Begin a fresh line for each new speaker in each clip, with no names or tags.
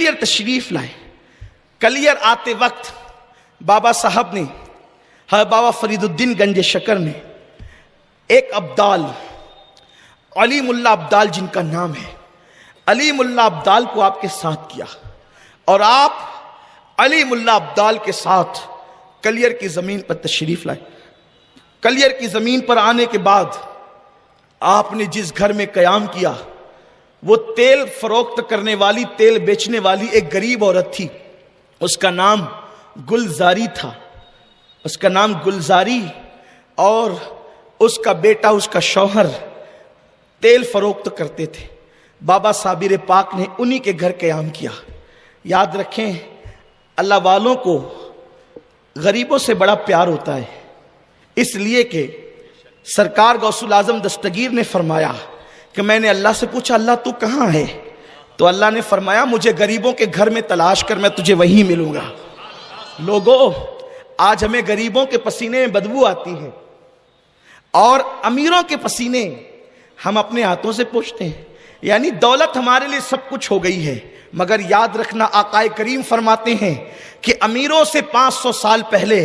Clear تشریف لائے. Clear آتے وقت بابا صاحب نے، بابا فرید الدین گنج شکر نے ایک ابدال، علی ملا ابدال جن کا نام ہے، علی ملا ابدال کو آپ کے ساتھ کیا، اور آپ علی ملا ابدال کے ساتھ کلیئر کی زمین پر تشریف لائے. کلیئر کی زمین پر آنے کے بعد آپ نے جس گھر میں قیام کیا وہ تیل فروخت کرنے والی، تیل بیچنے والی ایک غریب عورت تھی. اس کا نام گلزاری تھا، اس کا نام گلزاری، اور اس کا بیٹا، اس کا شوہر تیل فروخت کرتے تھے. بابا صابر پاک نے انہی کے گھر قیام کیا. یاد رکھیں اللہ والوں کو غریبوں سے بڑا پیار ہوتا ہے، اس لیے کہ سرکار غوث الاعظم دستگیر نے فرمایا کہ میں نے اللہ سے پوچھا اللہ تو کہاں ہے؟ تو اللہ نے فرمایا مجھے غریبوں کے گھر میں تلاش کر، میں تجھے وہیں ملوں گا. لوگوں آج ہمیں غریبوں کے پسینے میں بدبو آتی ہے اور امیروں کے پسینے ہم اپنے ہاتھوں سے پوچھتے ہیں. یعنی دولت ہمارے لیے سب کچھ ہو گئی ہے، مگر یاد رکھنا آقا کریم فرماتے ہیں کہ امیروں سے 500 سال پہلے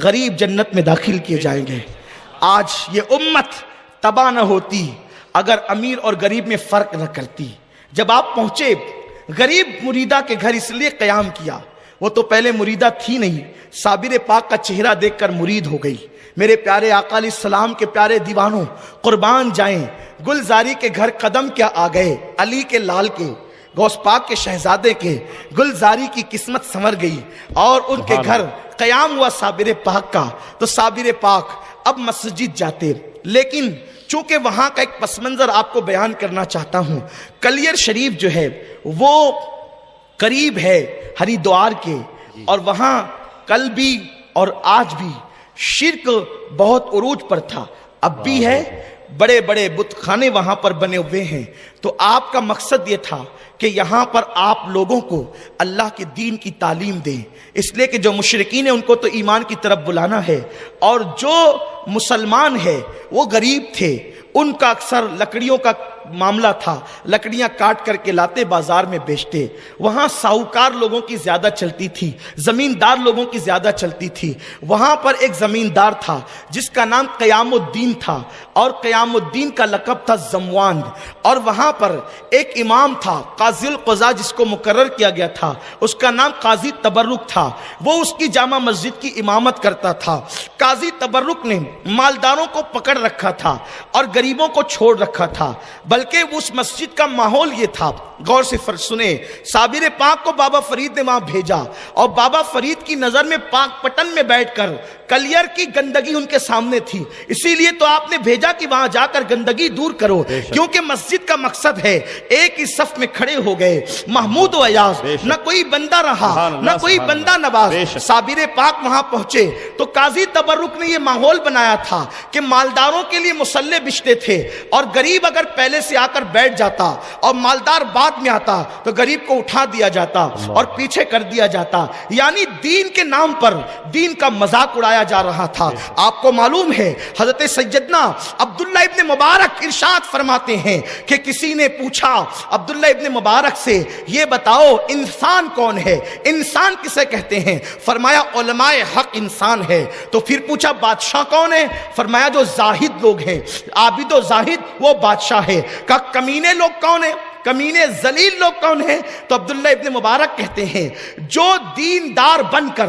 غریب جنت میں داخل کیے جائیں گے. آج یہ امت تباہ نہ ہوتی اگر امیر اور غریب میں فرق نہ کرتی. جب آپ پہنچے غریب مریدہ کے گھر اس لیے قیام کیا، وہ تو پہلے مریدہ تھی نہیں، صابر پاک کا چہرہ دیکھ کر مرید ہو گئی. میرے پیارے آقا علیہ السلام کے پیارے دیوانوں قربان جائیں، گلزاری کے گھر قدم کیا آ گئے، علی کے لال کے، غوث پاک کے شہزادے کے. گلزاری کی قسمت سنور گئی اور ان کے گھر قیام ہوا صابر پاک کا. تو صابر پاک اب مسجد جاتے، لیکن چونکہ وہاں کا ایک پس منظر آپ کو بیان کرنا چاہتا ہوں. کلیئر شریف جو ہے وہ قریب ہے ہریدوار کے، اور وہاں کل بھی اور آج بھی شرک بہت عروج پر تھا، اب بھی ہے. بڑے بڑے بت خانے وہاں پر بنے ہوئے ہیں. تو آپ کا مقصد یہ تھا کہ یہاں پر آپ لوگوں کو اللہ کے دین کی تعلیم دیں، اس لیے کہ جو مشرکین ہیں ان کو تو ایمان کی طرف بلانا ہے، اور جو مسلمان ہے وہ غریب تھے، ان کا اکثر لکڑیوں کا معاملہ تھا، لکڑیاں کاٹ کر کے لاتے بازار میں بیچتے. وہاں ساہوکار لوگوں کی زیادہ چلتی تھی، زمیندار لوگوں کی زیادہ چلتی تھی. وہاں پر ایک زمیندار تھا جس کا نام قیام الدین تھا، اور قیام الدین کا لقب تھا زموان. اور وہاں پر ایک امام تھا قاضی القضاء جس کو مقرر کیا گیا تھا، اس کا نام قاضی تبرک تھا. وہ اس کی جامع مسجد کی امامت کرتا تھا. قاضی تبرک نے مالداروں کو پکڑ رکھا تھا اور غریبوں کو چھوڑ رکھا تھا، بلکہ اس مسجد کا ماحول یہ تھا. غور سے سنیں، صابر پاک کو بابا فرید نے وہاں بھیجا، اور بابا فرید کی نظر میں پاک پٹن میں بیٹھ کر کلیئر کی گندگی ان کے سامنے تھی، اسی لیے تو آپ نے بھیجا کہ وہاں جا کر گندگی دور کرو، کیونکہ مسجد کا مقصد ہے. ایک ہی صف میں کھڑے ہو گئے محمود و ایاز، نہ کوئی بندہ رہا نہ کوئی بندہ نواز. صابر پاک وہاں پہنچے تو قاضی تبرک نے یہ ماحول بنایا تھا کہ مالداروں کے لیے مصلے بچھتے تھے، اور غریب اگر پہلے سے آ کر بیٹھ جاتا اور مالدار بعد میں آتا تو غریب کو اٹھا دیا جاتا اور پیچھے کر دیا جاتا. یعنی دین کے نام پر دین کا مذاق اڑایا جا رہا تھا. آپ کو معلوم ہے حضرت سیدنا عبداللہ ابن مبارک ارشاد فرماتے ہیں کہ کسی نے پوچھا عبداللہ ابن مبارک سے یہ بتاؤ انسان کون ہے، انسان کسے کہتے ہیں؟ فرمایا علماء حق انسان ہے. تو پھر پوچھا بادشاہ کون ہے؟ فرمایا جو زاہد لوگ ہیں، عابد و زاہد وہ بادشاہ ہے. کہا کمینے لوگ کون ہیں؟ کمینے ذلیل لوگ کون ہیں؟ تو عبداللہ ابن مبارک کہتے ہیں جو دیندار بن کر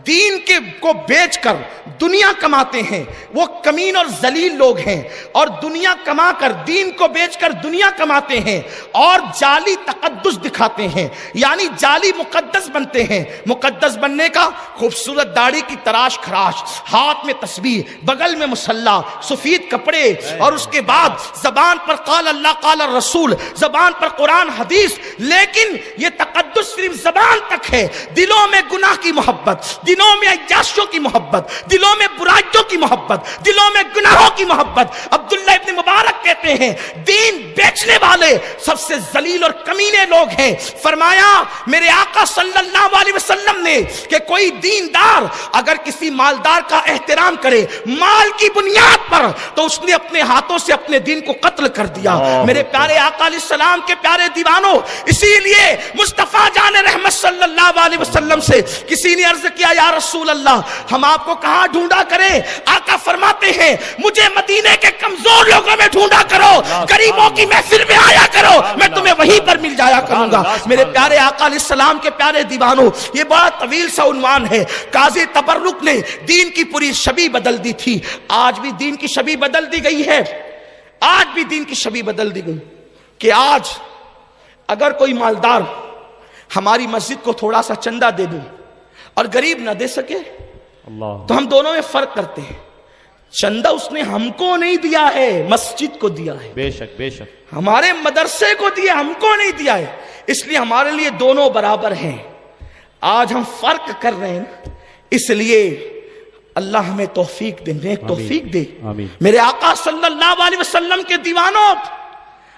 دین کے کو بیچ کر دنیا کماتے ہیں وہ کمین اور ذلیل لوگ ہیں، اور دنیا کما کر دین کو بیچ کر دنیا کماتے ہیں اور جعلی تقدس دکھاتے ہیں، یعنی جعلی مقدس بنتے ہیں. مقدس بننے کا خوبصورت داڑھی کی تراش خراش، ہاتھ میں تسبیح، بغل میں مصلی، سفید کپڑے، اور اس کے بعد زبان پر قال اللہ قال الرسول، زبان پر قرآن حدیث. لیکن یہ تقدس صرف زبان تک ہے، دلوں میں گناہ کی محبت، دلوں میں عیاشیوں کی محبت، دلوں میں برائیوں کی محبت، دلوں میں گناہوں کی محبت. عبداللہ ابن مبارک کہتے ہیں دین بیچنے والے سب سے ذلیل اور کمینے لوگ ہیں. فرمایا میرے آقا صلی اللہ علیہ وسلم نے کہ کوئی دیندار اگر کسی مالدار کا احترام کرے مال کی بنیاد پر تو اس نے اپنے ہاتھوں سے اپنے دین کو قتل کر دیا. میرے پیارے آقا علیہ السلام کے پیارے دیوانوں، اسی لیے مصطفیٰ جان علیہ وسلم سے کسی نے عرض کیا یا رسول اللہ ہم آپ کو کہاں ڈھونڈا کریں؟ آقا فرماتے ہیں مجھے مدینے کے کمزور لوگوں میں ڈھونڈا کرو، غریبوں کی محفل میں آیا کرو، میں تمہیں وہیں پر مل جایا کروں گا۔ میرے پیارے آقا علیہ السلام کے پیارے دیوانوں، یہ بڑا طویل سا عنوان ہے۔ قاضی تبرک نے دین کی پوری شبیہ بدل دی تھی، آج بھی دین کی شبیہ بدل دی گئی ہے، آج بھی دین کی شبیہ بدل دی گئی کہ آج اگر کوئی مالدار ہماری مسجد کو تھوڑا سا چندہ دے دے اور غریب نہ دے سکے تو ہم دونوں میں فرق کرتے ہیں۔ چندہ اس نے ہم کو نہیں دیا ہے، مسجد کو دیا ہے،
بے شک بے شک،
ہمارے مدرسے کو دیا، ہم کو نہیں دیا ہے، اس لیے ہمارے لیے دونوں برابر ہیں۔ آج ہم فرق کر رہے ہیں، اس لیے اللہ ہمیں توفیق دے، نیک توفیق دے۔ میرے آقا صلی اللہ علیہ وسلم کے دیوانوں،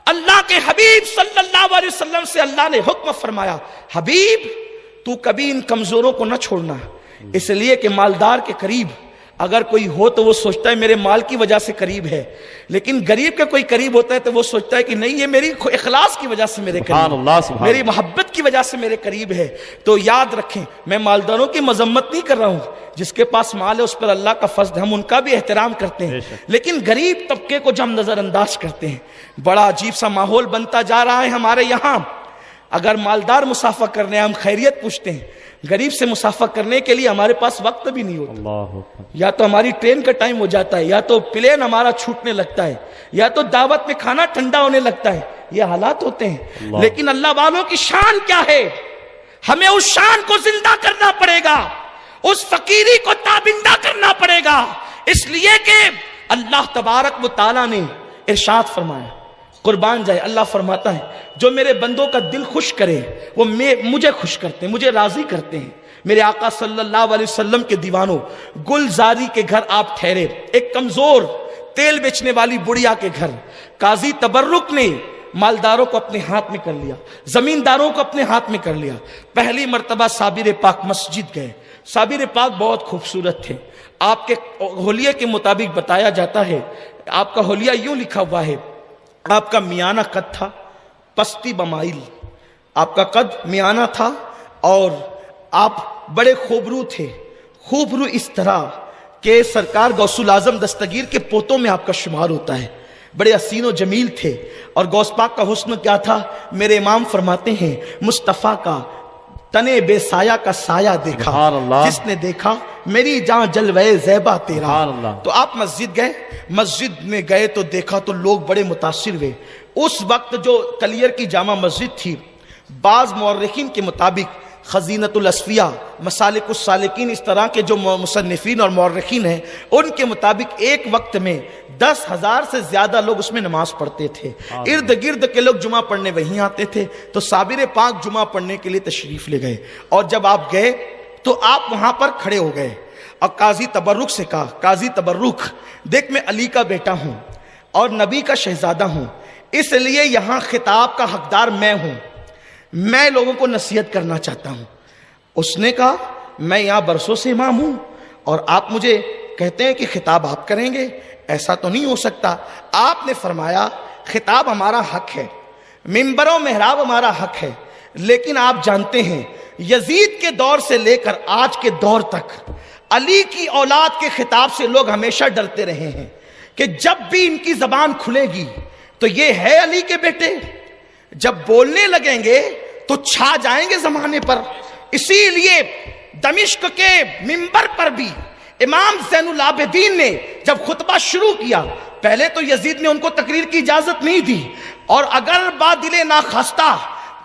اللہ کے حبیب صلی اللہ علیہ وسلم سے اللہ نے حکم فرمایا حبیب تو کبھی ان کمزوروں کو نہ چھوڑنا، اس لیے کہ مالدار کے قریب اگر کوئی ہو تو وہ سوچتا ہے میرے مال کی وجہ سے قریب ہے، لیکن غریب کا کوئی قریب ہوتا ہے تو وہ سوچتا ہے کہ نہیں یہ میری اخلاص کی وجہ سے میرے قریب، میری محبت کی وجہ سے میرے قریب ہے۔ تو یاد رکھیں میں مالداروں کی مذمت نہیں کر رہا ہوں، جس کے پاس مال ہے اس پر اللہ کا فضل ہے، ہم ان کا بھی احترام کرتے ہیں، لیکن غریب طبقے کو جو ہم نظر انداز کرتے ہیں، بڑا عجیب سا ماحول بنتا جا رہا ہے ہمارے یہاں۔ اگر مالدار مسافہ کرنے ہم خیریت پوچھتے ہیں، غریب سے مسافہ کرنے کے لیے ہمارے پاس وقت بھی نہیں ہوتا، یا تو ہماری ٹرین کا ٹائم ہو جاتا ہے، یا تو پلین ہمارا چھوٹنے لگتا ہے، یا تو دعوت میں کھانا ٹھنڈا ہونے لگتا ہے، یہ حالات ہوتے ہیں۔ لیکن اللہ والوں کی شان کیا ہے؟ ہمیں اس شان کو زندہ کرنا پڑے گا، اس فقیری کو تابندہ کرنا پڑے گا، اس لیے کہ اللہ تبارک و تعالیٰ نے ارشاد فرمایا، قربان جائے اللہ فرماتا ہے جو میرے بندوں کا دل خوش کرے وہ مجھے خوش کرتے ہیں، مجھے راضی کرتے ہیں۔ میرے آقا صلی اللہ علیہ وسلم کے دیوانوں، گلزاری کے گھر آپ ٹھہرے، ایک کمزور تیل بیچنے والی بڑھیا کے گھر، قاضی تبرک نے مالداروں کو اپنے ہاتھ میں کر لیا، زمینداروں کو اپنے ہاتھ میں کر لیا۔ پہلی مرتبہ صابر پاک مسجد گئے، صابر پاک بہت خوبصورت تھے، آپ کے حلیے کے مطابق بتایا جاتا ہے، آپ کا حلیہ یوں لکھا ہوا ہے، آپ کا میانہ قد تھا، پستی بمائل، آپ کا قد میانہ تھا، اور آپ بڑے خوبرو تھے، خوبرو اس طرح کہ سرکار غوث الاعظم دستگیر کے پوتوں میں آپ کا شمار ہوتا ہے، بڑے حسین و جمیل تھے۔ اور غوث پاک کا حسن کیا تھا؟ میرے امام فرماتے ہیں مصطفیٰ کا تنے بے سایہ کا سایہ دیکھا، جس نے دیکھا میری جاں جلوے زیبا تیرا۔ تو آپ مسجد گئے، مسجد میں گئے تو دیکھا تو لوگ بڑے متاثر ہوئے۔ اس وقت جو کلیر کی جامع مسجد تھی، بعض مورخین کے مطابق خزینۃ الاسفیاء، مسالک السالکین، اس طرح کے جو مصنفین اور مورخین ہیں، ان کے مطابق ایک وقت میں 10,000 سے زیادہ لوگ اس میں نماز پڑھتے تھے، ارد گرد کے لوگ جمعہ پڑھنے وہیں آتے تھے۔ تو صابر پاک جمعہ پڑھنے کے لیے تشریف لے گئے، اور جب آپ گئے تو آپ وہاں پر کھڑے ہو گئے اور قاضی تبرک سے کہا قاضی تبرک دیکھ میں علی کا بیٹا ہوں اور نبی کا شہزادہ ہوں، اس لیے یہاں خطاب کا حقدار میں ہوں، میں لوگوں کو نصیحت کرنا چاہتا ہوں۔ اس نے کہا میں یہاں برسوں سے امام ہوں اور آپ مجھے کہتے ہیں کہ خطاب آپ کریں گے، ایسا تو نہیں ہو سکتا۔ آپ نے فرمایا خطاب ہمارا حق ہے، منبر و محراب ہمارا حق ہے، لیکن آپ جانتے ہیں یزید کے دور سے لے کر آج کے دور تک علی کی اولاد کے خطاب سے لوگ ہمیشہ ڈرتے رہے ہیں کہ جب بھی ان کی زبان کھلے گی تو یہ ہے علی کے بیٹے، جب بولنے لگیں گے تو چھا جائیں گے زمانے پر۔ اسی لیے دمشق کے منبر پر بھی امام زین العابدین نے جب خطبہ شروع کیا، پہلے تو یزید نے ان کو تقریر کی اجازت نہیں دی، اور اگر بادل ناخواستہ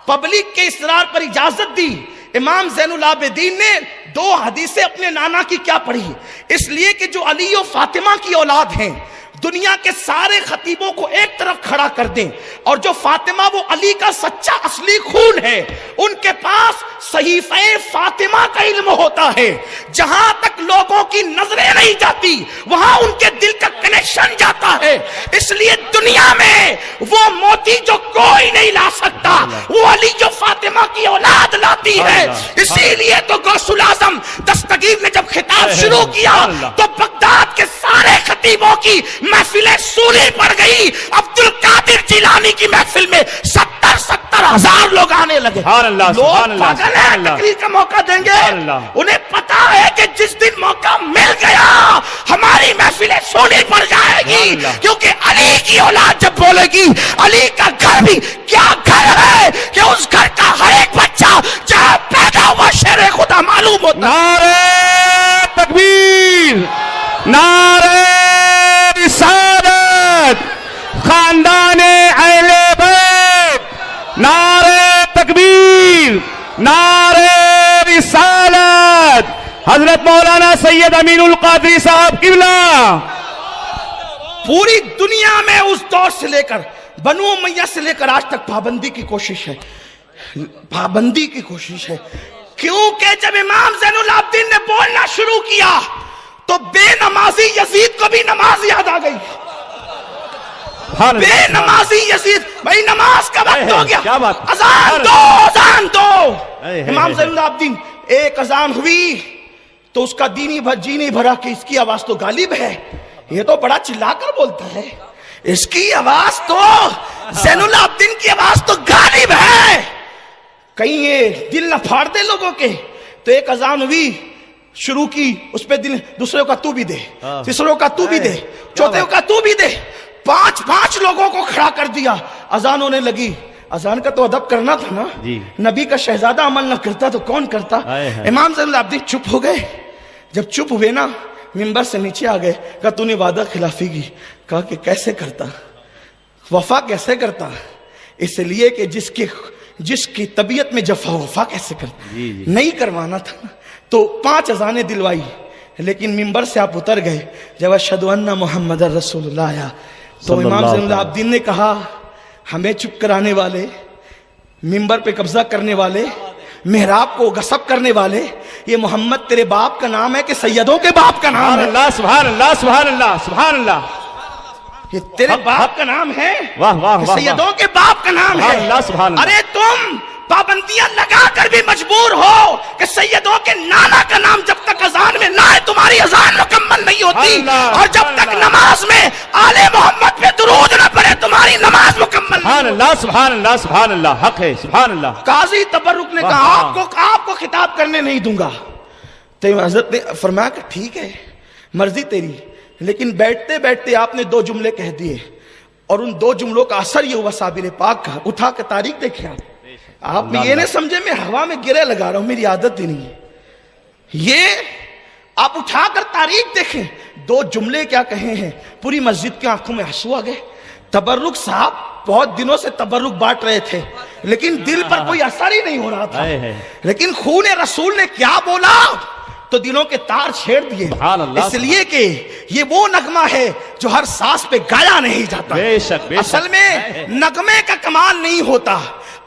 پبلک کے اصرار پر اجازت دی، امام زین العابدین نے 2 حدیثیں اپنے نانا کی کیا پڑھی، اس لیے کہ جو علی و فاطمہ کی اولاد ہیں دنیا کے سارے خطیبوں کو ایک طرف کھڑا کر دیں، اور جو فاطمہ وہ علی کا سچا اصلی خون ہے، ان کے پاس صحیفہ فاطمہ کا علم ہوتا ہے، جہاں تک لوگوں کی نظریں نہیں جاتی وہاں ان کے دل کا کنیکشن جاتا ہے۔ اس لیے دنیا میں وہ موتی جو کوئی نہیں لا سکتا، وہ علی جو فاطمہ کی اولاد لاتا آتی ہے. اسی لیے تو غوث الاعظم دستگیر نے جب خطاب شروع کیا تو بغداد کے سارے خطیبوں کی محفلیں سولی پڑ گئی. عبد القادر جیلانی کی محفل میں 70,000 لوگ آنے لگے. لوگ پاگل ہیں تقریر کا موقع دیں گے. انہیں پتا ہے کہ جس دن موقع مل گیا ہماری محفلیں سونی پڑ جائے گی, کیونکہ علی کی اولاد جب بولے گی علی کا گھر بھی کیا گھر ہے کہ اس گھر کا ہر ایک بچہ جہاں پیدا ہوا شیر خدا معلوم ہوتا.
نعرہ تکبیر, نعرہ رسالت, خاندان اہل بیت, نعرہ تکبیر, نعرہ رسالت, حضرت مولانا سید امین القادری صاحب قبلہ.
پوری دنیا میں اس دور سے لے کر بنو امیہ سے لے کر آج تک پابندی کی کوشش ہے, پابندی کی کوشش ہے. کیونکہ جب امام زین العابدین نے بولنا شروع کیا تو بے نمازی یزید کو بھی نماز یاد آ گئی. بے نمازی یزید, بھائی نماز کا وقت ہو گیا, اذان دو, اذان دو. امام زین العابدین ایک اذان ہوئی تو اس کا جی نہیں بھرا کہ اس کی آواز تو غالب ہے, یہ تو بڑا چلا کر بولتا ہے, اس کی آواز تو زین العابدین کی آواز تو غالب ہے, کہیں یہ دل نہ پھاڑ دے لوگوں کے. تو ایک اذان ہوئی, شروع کی, اس پہ دل دوسرے کا تو بھی دے, تیسروں کا تو بھی دے, چوتھے کا تو بھی دے, 5 لوگوں کو کھڑا کر دیا. اذان ہونے لگی. اذان کا تو ادب کرنا تھا نا, نبی کا شہزادہ عمل نہ کرتا تو کون کرتا. امام زین العابدین چپ ہو گئے. جب چپ ہوئے نا منبر سے نیچے آ گئے, کہا تو نے وعدہ خلافی کی. کہا کہ کیسے کرتا, وفا کیسے کرتا, اس لیے کہ جس کی طبیعت میں جفا وفا کیسے کرتا, نہیں کروانا تھا. تو 5 اذانیں دلوائی, لیکن منبر سے آپ اتر گئے. جب اشہدو ان محمد رسول اللہ آیا تو امام زین العابدین نے کہا ہمیں چپ کرانے والے, منبر پہ قبضہ کرنے والے, محراب کو غصب کرنے والے, یہ محمد تیرے باپ کا نام ہے کہ سیدوں کے باپ کا نام ہے؟
سبحان اللہ, سبحان اللہ, سبحان اللہ.
یہ تیرے باپ کا نام ہے,
سیدوں
کے باپ کا نام ہے. ارے تم پابندیاں لگا کر بھی مجبور ہو کہ سیدوں کے نانا کا نام جب تک اذان میں نہ ہے تمہاری اذان مکمل نہیں ہوتی, اور جب تک نماز میں آل محمد پہ درود نہ پڑے تمہاری نماز مکمل نہیں.
سبحان اللہ, سبحان اللہ, سبحان اللہ, حق ہے, سبحان اللہ.
قاضی تبرک نے کہا آپ کو خطاب کرنے نہیں دوں گا. تو حضرت نے فرمایا کہ ٹھیک ہے مرضی تیری, لیکن بیٹھتے بیٹھتے آپ نے 2 جملے کہہ دیے, اور ان 2 جملوں کا اثر یہ ہوا صابر پاک کا. اٹھا کے تاریخ دیکھیں آپ نے یہ نہیں سمجھے میں ہوا میں گرے لگا رہا ہوں, میری عادت ہی نہیں ہے. یہ آپ اٹھا کر تاریخ دیکھیں, 2 جملے کیا کہے ہیں, پوری مسجد کی آنکھوں میں آنسو آ گئے. تبرک صاحب بہت دنوں سے تبرک بانٹ رہے تھے, لیکن دل پر کوئی اثر ہی نہیں ہو رہا تھا. لیکن خون رسول نے کیا بولا تو دلوں کے تار چھیڑ دیے, اس لیے کہ یہ وہ نغمہ ہے جو ہر سانس پہ گایا نہیں جاتا. اصل میں نغمے کا کمال نہیں ہوتا,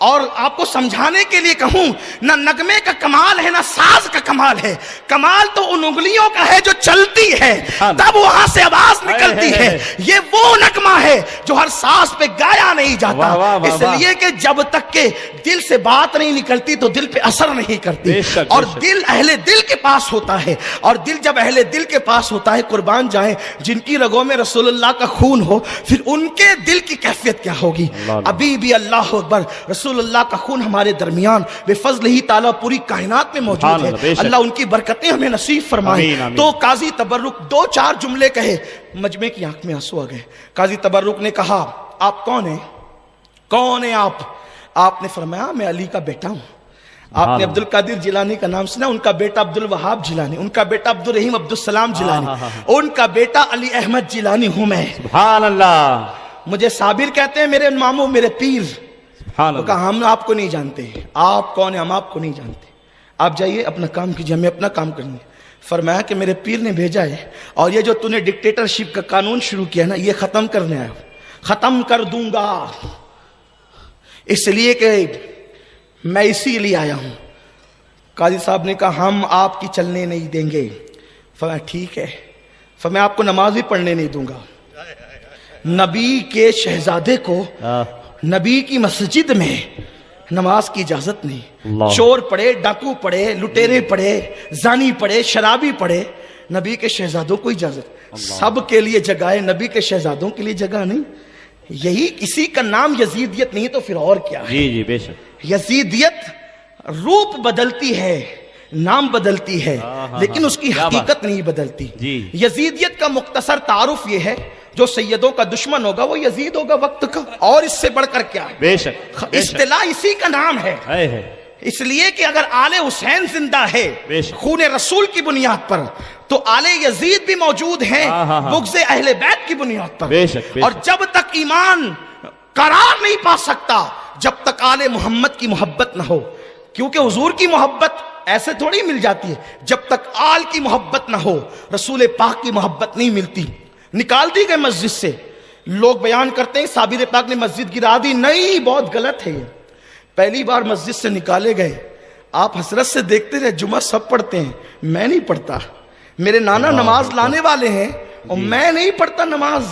اور آپ کو سمجھانے کے لیے کہوں نہ نغمے کا کمال ہے نہ ساز کا کمال ہے. کمال تو ان انگلیوں کا ہے جو چلتی ہے تب وہاں سے آواز نکلتی ہے. یہ وہ نغمہ ہے جو ہر ساز پہ گایا نہیں جاتا, اس لیے کہ جب تک کہ دل سے بات نہیں نکلتی تو دل پہ اثر نہیں کرتی. اور دل اہل دل کے پاس ہوتا ہے, اور دل جب اہل دل کے پاس ہوتا ہے, قربان جائیں جن کی رگوں میں رسول اللہ کا خون ہو, پھر ان کے دل کی کیفیت کیا ہوگی. ابھی بھی اللہ اکبر, رسول اللہ کا خون ہمارے درمیان بے فضل ہی تعالیٰ پوری کائنات میں موجود ہے. اللہ ان کی برکتیں ہمیں نصیب فرمائیں. تو قاضی تبرک 2-4 جملے کہے, مجمع کی آنکھ میں آنسو آ گئے. قاضی تبرک نے کہا آپ کون ہیں, کون ہیں آپ؟ آپ نے فرمایا میں علی کا بیٹا ہوں. آپ نے عبد القادر جیلانی کا نام سنا, ان کا بیٹا عبد الوہاب جیلانی, ان کا بیٹا عبد الرحیم عبد السلام جیلانی, ان کا بیٹا علی احمد جیلانی ہوں میں.
سبحان اللہ.
مجھے صابر کہتے ہیں, میرے ماموں میرے پیر. کہا ہم آپ کو نہیں جانتے, آپ کون ہیں, ہم آپ کو نہیں جانتے, آپ جائیے اپنا کام کیجیے, ہمیں اپنا کام کرنے. فرمایا کہ میرے پیر نے بھیجا ہے, اور یہ جو تو نے ڈکٹیٹرشپ کا قانون شروع کیا نا, یہ ختم کرنے آیا, ختم کر دوں گا, اس لیے کہ میں اسی لیے آیا ہوں. قاضی صاحب نے کہا ہم آپ کی چلنے نہیں دیں گے. فرمایا ٹھیک ہے. فرمایا آپ کو نماز بھی پڑھنے نہیں دوں گا. نبی کے شہزادے کو نبی کی مسجد میں نماز کی اجازت نہیں.
اللہ.
چور پڑے، ڈاکو پڑے، لٹیرے پڑے، زانی پڑے، شرابی پڑے، نبی کے شہزادوں کو اجازت. سب کے لیے جگہ ہے، نبی کے شہزادوں کے لیے جگہ نہیں. یہی کسی کا نام یزیدیت نہیں تو پھر اور کیا ہے؟
جی جی بے شک.
یزیدیت روپ بدلتی ہے، نام بدلتی ہے، لیکن اس کی حقیقت نہیں بدلتی.
جی.
یزیدیت کا مختصر تعارف یہ ہے جو سیدوں کا دشمن ہوگا وہ یزید ہوگا وقت کا، اور اس سے بڑھ کر کیا ہے؟
بے شک.
اصطلاح اسی کا نام ہے. اس لیے کہ اگر آل حسین زندہ ہے خون رسول کی بنیاد پر تو آل یزید بھی موجود ہیں بغض اہل بیت کی بنیاد پر. اور جب تک ایمان قرار نہیں پا سکتا جب تک آل محمد کی محبت نہ ہو، کیونکہ حضور کی محبت ایسے تھوڑی مل جاتی ہے. جب تک آل کی محبت نہ ہو، رسول پاک کی محبت نہیں ملتی. نکال دی گئی مسجد سے. لوگ بیان کرتے ہیں صابر پاک نے مسجد گرا دی. نہیں، بہت غلط ہے یہ. پہلی بار مسجد سے نکالے گئے، آپ حسرت سے دیکھتے رہے. جمعہ سب پڑھتے ہیں، میں نہیں پڑھتا. میرے نانا نماز لانے والے ہیں اور میں نہیں پڑھتا نماز.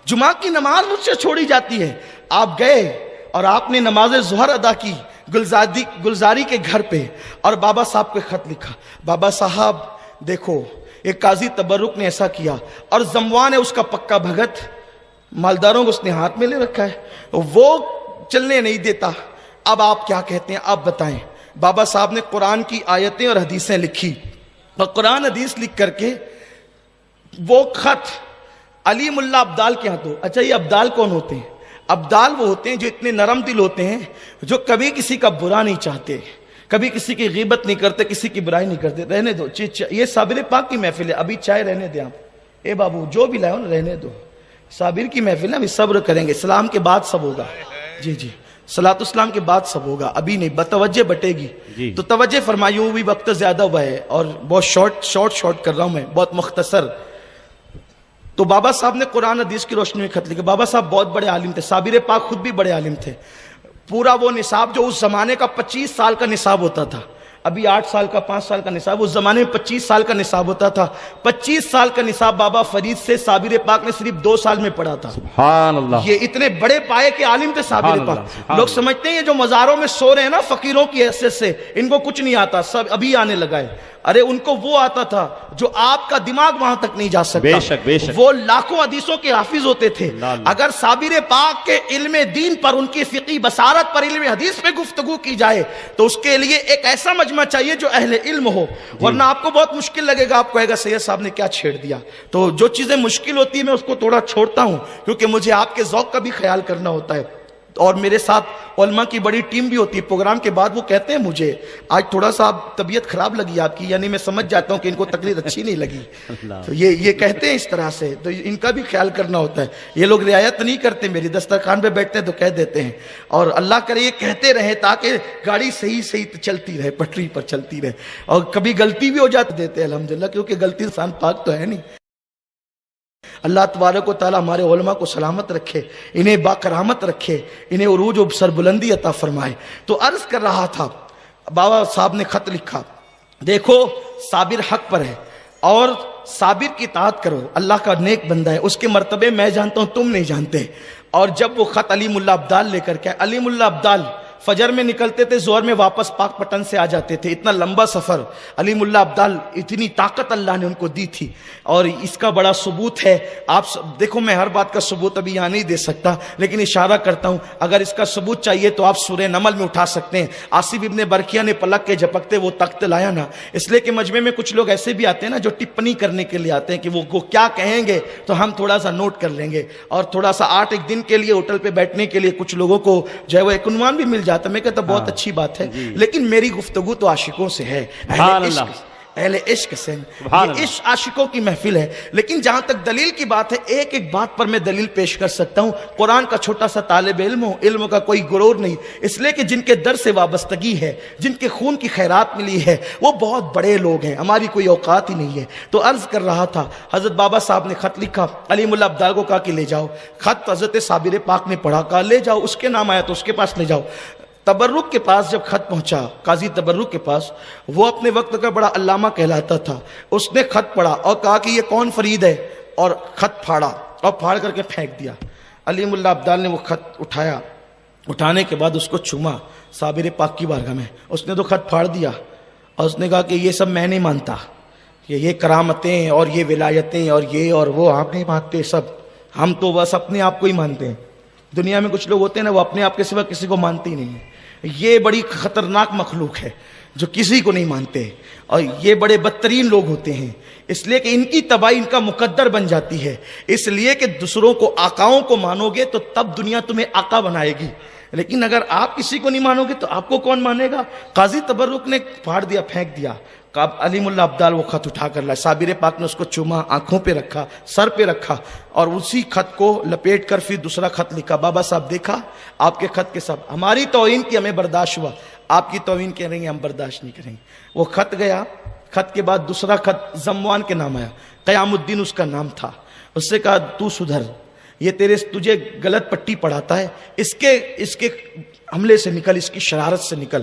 جمعہ کی نماز مجھ سے چھوڑی جاتی ہے. آپ گئے اور آپ نے نماز ظہر ادا کی گلزاری کے گھر پہ، اور بابا صاحب کو خط لکھا. بابا صاحب دیکھو، ایک قاضی تبرک نے ایسا کیا، اور زموان ہے اس کا پکا بھگت، مالداروں کو اس نے ہاتھ میں لے رکھا ہے، وہ چلنے نہیں دیتا. اب آپ کیا کہتے ہیں؟ آپ بتائیں. بابا صاحب نے قرآن کی آیتیں اور حدیثیں لکھی، اور قرآن حدیث لکھ کر کے وہ خط علی ملا ابدال کے ہاتھوں. اچھا، یہ ابدال کون ہوتے ہیں؟ ابدال وہ ہوتے ہیں جو اتنے نرم دل ہوتے ہیں، جو کبھی کسی کا برا نہیں چاہتے، کبھی کسی کی غیبت نہیں کرتے، کسی کی برائی نہیں کرتے. رہنے دو، یہ صابر پاک کی محفل ہے، ابھی چائے رہنے دیں آپ. اے بابو جو بھی لائے ہو نا رہنے دو. صابر کی محفل ہے، ابھی صبر کریں گے. سلام کے بعد سب ہوگا. جی جی، صلاۃ السلام کے بعد سب ہوگا، ابھی نہیں. بتوجہ بٹے گی تو توجہ فرمائیے. بھی وقت زیادہ ہوا ہے اور بہت شارٹ کر رہا ہوں میں، بہت مختصر. تو بابا صاحب نے قرآن حدیث کی روشنی میں خط لکھا. بابا صاحب بہت بڑے عالم تھے، صابر پاک خود بھی بڑے عالم تھے. پورا وہ نصاب جو اس زمانے کا 25 سال کا نصاب ہوتا تھا، ابھی 8 سال کا 5 سال کا نصاب، اس زمانے میں 25 سال کا نصاب ہوتا تھا. 25 سال کا نصاب بابا فرید سے صابر پاک نے صرف 2 سال میں پڑھا تھا.
سبحان اللہ.
یہ اتنے بڑے پائے کے عالم تھے صابر پاک. لوگ سمجھتے ہیں یہ جو مزاروں میں سو رہے ہیں نا فقیروں کی حیثیت سے، ان کو کچھ نہیں آتا، سب ابھی آنے لگا ہے. ارے ان کو وہ آتا تھا جو آپ کا دماغ وہاں تک نہیں جا سکتا.
بے شک. وہ
لاکھوں حدیثوں کے حافظ ہوتے تھے. اگر صابر پاک کے علم دین پر، ان کی فقہی بصارت پر، علم حدیث پہ گفتگو کی جائے تو اس کے لیے ایک ایسا مجمع چاہیے جو اہل علم ہو، ورنہ آپ کو بہت مشکل لگے گا. آپ کہے گا سید صاحب نے کیا چھیڑ دیا. تو جو چیزیں مشکل ہوتی ہیں میں اس کو تھوڑا چھوڑتا ہوں، کیونکہ مجھے آپ کے ذوق کا بھی خیال کرنا ہوتا ہے. اور میرے ساتھ علماء کی بڑی ٹیم بھی ہوتی ہے. پروگرام کے بعد وہ کہتے ہیں مجھے آج تھوڑا سا طبیعت خراب لگی آپ کی، یعنی میں سمجھ جاتا ہوں کہ ان کو تقریر اچھی نہیں لگی. تو یہ کہتے ہیں اس طرح سے، تو ان کا بھی خیال کرنا ہوتا ہے. یہ لوگ رعایت نہیں کرتے، میری دسترخوان پہ بیٹھتے ہیں تو کہہ دیتے ہیں. اور اللہ کرے یہ کہتے رہے تاکہ گاڑی صحیح چلتی رہے، پٹری پر چلتی رہے. اور کبھی غلطی بھی ہو جاتی دیتے ہیں الحمدللہ، کیونکہ غلطی انسان پاک تو ہے نہیں. اللہ تبارک و تعالی ہمارے علماء کو سلامت رکھے، انہیں باکرامت رکھے، انہیں عروج و سربلندی عطا فرمائے. تو عرض کر رہا تھا، بابا صاحب نے خط لکھا، دیکھو صابر حق پر ہے اور صابر کی اطاعت کرو، اللہ کا نیک بندہ ہے، اس کے مرتبے میں جانتا ہوں تم نہیں جانتے. اور جب وہ خط علی ملا ابدال لے کر کے، علی ملا ابدال فجر میں نکلتے تھے، زہر میں واپس پاک پٹن سے آ جاتے تھے. اتنا لمبا سفر. علی ملا ابدال، اتنی طاقت اللہ نے ان کو دی تھی، اور اس کا بڑا ثبوت ہے. آپ دیکھو، میں ہر بات کا ثبوت ابھی یہاں نہیں دے سکتا، لیکن اشارہ کرتا ہوں. اگر اس کا ثبوت چاہیے تو آپ سورہ نمل میں اٹھا سکتے ہیں. آصف ابن برقیہ نے پلک کے جھپکتے وہ تخت لایا نا، اس لیے کہ مجمع میں کچھ لوگ ایسے بھی آتے ہیں نا جو ٹپنی کرنے کے لیے آتے ہیں کہ وہ کیا کہیں گے، تو ہم تھوڑا سا نوٹ کر لیں گے. اور تھوڑا سا 8 دن کے لیے ہوٹل پہ بیٹھنے کے لیے کچھ لوگوں کو جو ہے وہ ایک عنوان بھی مل جاتا ہے. میں کہتا بہت اچھی بات ہے، لیکن میری گفتگو تو عاشقوں سے ہے، اہل عشق سے. یہ عشق عاشقوں کی محفل ہے. لیکن جہاں تک دلیل کی بات ہے، ایک بات پر میں دلیل پیش کر سکتا ہوں. قرآن کا چھوٹا سا طالب علم ہوں، علم کا کوئی غرور نہیں، اس لیے کہ جن کے در سے وابستگی ہے، جن کے خون کی خیرات ملی ہے، وہ بہت بڑے لوگ ہیں، ہماری کوئی اوقات ہی نہیں ہے. تو عرض کر رہا تھا، حضرت بابا صاحب نے خط لکھا، علی ملا ابدال کو کہا کہ لے جاؤ. خط حضرت صابر پاک نے پڑھا، کہا لے جاؤ، اس کے نام آیا تو اس کے پاس لے جاؤ. تبرک کے پاس جب خط پہنچا، قاضی تبرک کے پاس، وہ اپنے وقت کا بڑا علامہ کہلاتا تھا. اس نے خط پڑھا اور کہا کہ یہ کون فرید ہے، اور خط پھاڑا اور پھاڑ کر کے پھینک دیا. علی ملا ابدال نے وہ خط اٹھایا اٹھانے کے بعد اس کو چوما صابر پاک کی بارگاہ میں. اس نے تو خط پھاڑ دیا اور اس نے کہا کہ یہ سب میں نہیں مانتا، یہ کرامتیں اور یہ ولایتیں اور یہ اور وہ آپ نہیں مانتے سب، ہم تو بس اپنے آپ کو ہی مانتے ہیں. دنیا میں کچھ لوگ ہوتے ہیں نا، وہ اپنے آپ کے سوا کسی کو مانتے ہی نہیں ہیں. یہ بڑی خطرناک مخلوق ہے جو کسی کو نہیں مانتے، اور یہ بڑے بدترین لوگ ہوتے ہیں، اس لیے کہ ان کی تباہی ان کا مقدر بن جاتی ہے. اس لیے کہ دوسروں کو آقاؤں کو مانو گے تو تب دنیا تمہیں آقا بنائے گی، لیکن اگر آپ کسی کو نہیں مانو گے تو آپ کو کون مانے گا. قاضی تبرک نے پھاڑ دیا، پھینک دیا. علیم اللہ عبدال وہ خط اٹھا کر لائے. صابر پاک نے اس کو چوما، آنکھوں پہ رکھا، سر پہ رکھا، اور اسی خط کو لپیٹ کر پھر دوسرا خط لکھا. بابا صاحب دیکھا آپ کے خط کے سب، ہماری توہین کی ہمیں برداشت ہوا، آپ کی توہین کہہ رہے ہیں ہم برداشت نہیں کریں گے. وہ خط گیا. خط کے بعد دوسرا خط زموان کے نام آیا. قیام الدین اس کا نام تھا. اس سے کہا تو سدھر، یہ تجھے غلط پٹی پڑھاتا ہے، اس کے حملے سے نکل، اس کی شرارت سے نکل.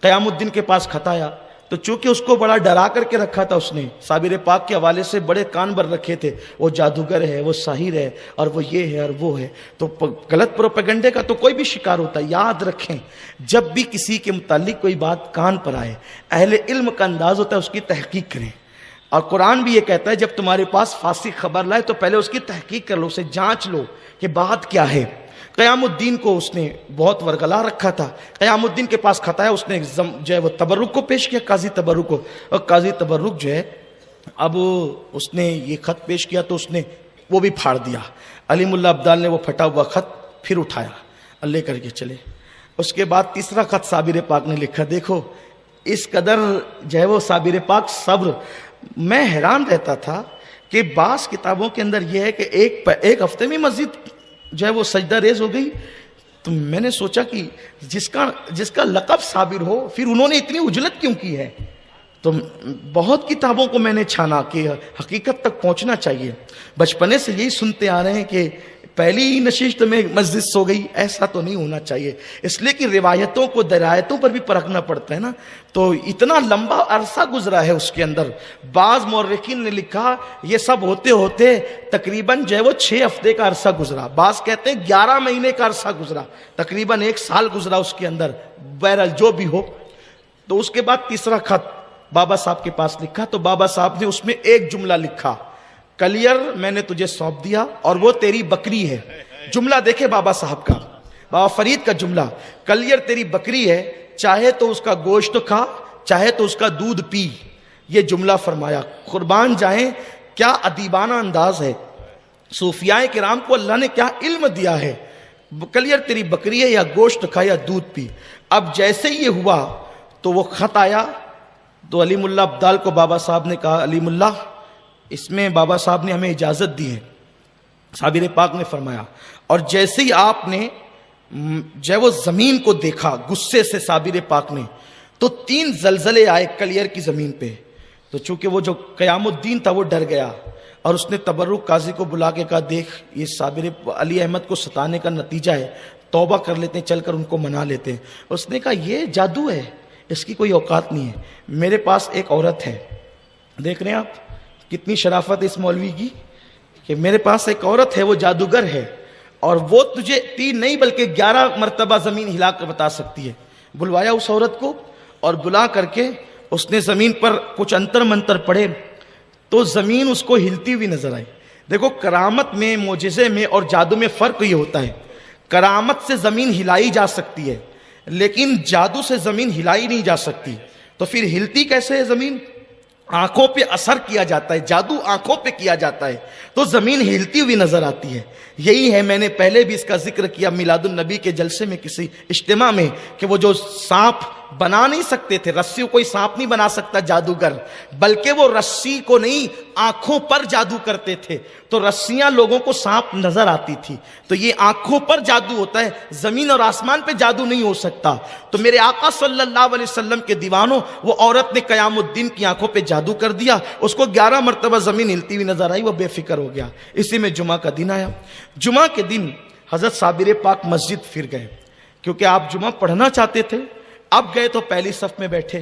قیام الدین کے پاس خط آیا تو چونکہ اس کو بڑا ڈرا کر کے رکھا تھا، اس نے صابر پاک کے حوالے سے بڑے کان بر رکھے تھے، وہ جادوگر ہے، وہ ساحر ہے، اور وہ یہ ہے اور وہ ہے. تو غلط پروپیگنڈے کا تو کوئی بھی شکار ہوتا ہے. یاد رکھیں جب بھی کسی کے متعلق کوئی بات کان پر آئے، اہل علم کا انداز ہوتا ہے اس کی تحقیق کریں. اور قرآن بھی یہ کہتا ہے جب تمہارے پاس فاسق خبر لائے تو پہلے اس کی تحقیق کر لو، اسے جانچ لو کہ بات کیا ہے. قیام الدین کو اس نے بہت ورگلا رکھا تھا. قیام الدین کے پاس خط آیا، اس نے جو ہے وہ تبرک کو پیش کیا، قاضی تبرک کو. اور قاضی تبرک جو ہے اب اس نے یہ خط پیش کیا تو اس نے وہ بھی پھاڑ دیا. علیم اللہ عبدال نے وہ پھٹا ہوا خط پھر اٹھایا اور لے کر کے چلے. اس کے بعد تیسرا خط صابر پاک نے لکھا. دیکھو اس قدر جو ہے وہ صابر پاک صبر. میں حیران رہتا تھا کہ بعض کتابوں کے اندر یہ ہے کہ ایک ہفتے میں مسجد جو ہے وہ سجدہ ریز ہو گئی. تو میں نے سوچا کہ جس کا لقب صابر ہو پھر انہوں نے اتنی اجلت کیوں کی ہے. تو بہت کتابوں کو میں نے چھانا کہ حقیقت تک پہنچنا چاہیے. بچپنے سے یہی سنتے آ رہے ہیں کہ پہلی ہی نشست میں مسجد سو گئی، ایسا تو نہیں ہونا چاہیے. اس لیے کہ روایتوں کو درایتوں پر بھی پرکھنا پڑتا ہے نا. تو اتنا لمبا عرصہ گزرا ہے اس کے اندر. بعض مورخین نے لکھا یہ سب ہوتے ہوتے تقریباً جو ہے وہ 6 ہفتے کا عرصہ گزرا. بعض کہتے ہیں 11 مہینے کا عرصہ گزرا، تقریباً 1 سال گزرا اس کے اندر. بہرحال جو بھی ہو. تو اس کے بعد تیسرا خط بابا صاحب کے پاس لکھا تو بابا صاحب نے اس میں ایک جملہ لکھا، کلیئر میں نے تجھے سونپ دیا اور وہ تیری بکری ہے. جملہ دیکھے بابا صاحب کا، بابا فرید کا جملہ، کلیئر تیری بکری ہے، چاہے تو اس کا گوشت کھا چاہے تو اس کا دودھ پی. یہ جملہ فرمایا. قربان جائیں کیا ادیبانہ انداز ہے. صوفیاء کرام کو اللہ نے کیا علم دیا ہے. کلیئر تیری بکری ہے، یا گوشت کھا یا دودھ پی. اب جیسے یہ ہوا تو وہ خط آیا تو علیم اللہ عبدال کو بابا صاحب نے کہا علیم اللہ اس میں بابا صاحب نے ہمیں اجازت دی ہے. صابر پاک نے فرمایا. اور جیسے ہی آپ نے جو ہے وہ زمین کو دیکھا غصے سے صابر پاک نے، تو 3 زلزلے آئے کلیئر کی زمین پہ. تو چونکہ وہ جو قیام الدین تھا وہ ڈر گیا اور اس نے تبرک قاضی کو بلا کے کہا دیکھ یہ صابر علی احمد کو ستانے کا نتیجہ ہے، توبہ کر لیتے ہیں، چل کر ان کو منا لیتے ہیں. اس نے کہا یہ جادو ہے، اس کی کوئی اوقات نہیں ہے. میرے پاس ایک عورت ہے. دیکھ رہے ہیں آپ کتنی شرافت اس مولوی کی کہ میرے پاس ایک عورت ہے وہ جادوگر ہے اور وہ تجھے 3 نہیں بلکہ 11 مرتبہ زمین ہلا کر بتا سکتی ہے. بلوایا اس عورت کو اور بلا کر کے اس نے زمین پر کچھ انتر منتر پڑھے تو زمین اس کو ہلتی ہوئی نظر آئی. دیکھو کرامت میں، معجزے میں اور جادو میں فرق یہ ہوتا ہے. کرامت سے زمین ہلائی جا سکتی ہے لیکن جادو سے زمین ہلائی نہیں جا سکتی. تو پھر ہلتی کیسے ہے زمین؟ آنکھوں پہ اثر کیا جاتا ہے، جادو آنکھوں پہ کیا جاتا ہے تو زمین ہلتی ہوئی نظر آتی ہے. یہی ہے، میں نے پہلے بھی اس کا ذکر کیا میلاد النبی کے جلسے میں کسی اجتماع میں، کہ وہ جو سانپ بنا نہیں سکتے تھے، رسی کو کوئی سانپ نہیں بنا سکتا جادوگر، بلکہ وہ رسی کو نہیں آنکھوں پر جادو کرتے تھے تو رسیاں لوگوں کو سانپ نظر آتی تھی. تو یہ آنکھوں پر جادو ہوتا ہے، زمین اور آسمان پہ جادو نہیں ہو سکتا. تو میرے آقا صلی اللہ علیہ وسلم کے دیوانوں، وہ عورت نے قیام الدین کی آنکھوں پہ جادو کر دیا، اس کو 11 مرتبہ زمین ہلتی ہوئی نظر آئی، وہ بے فکر ہو گیا. اسی میں جمعہ کا دن آیا. جمعہ کے دن حضرت صابر پاک مسجد پھر گئے کیونکہ آپ جمعہ پڑھنا چاہتے تھے. اب گئے تو پہلی صف میں بیٹھے.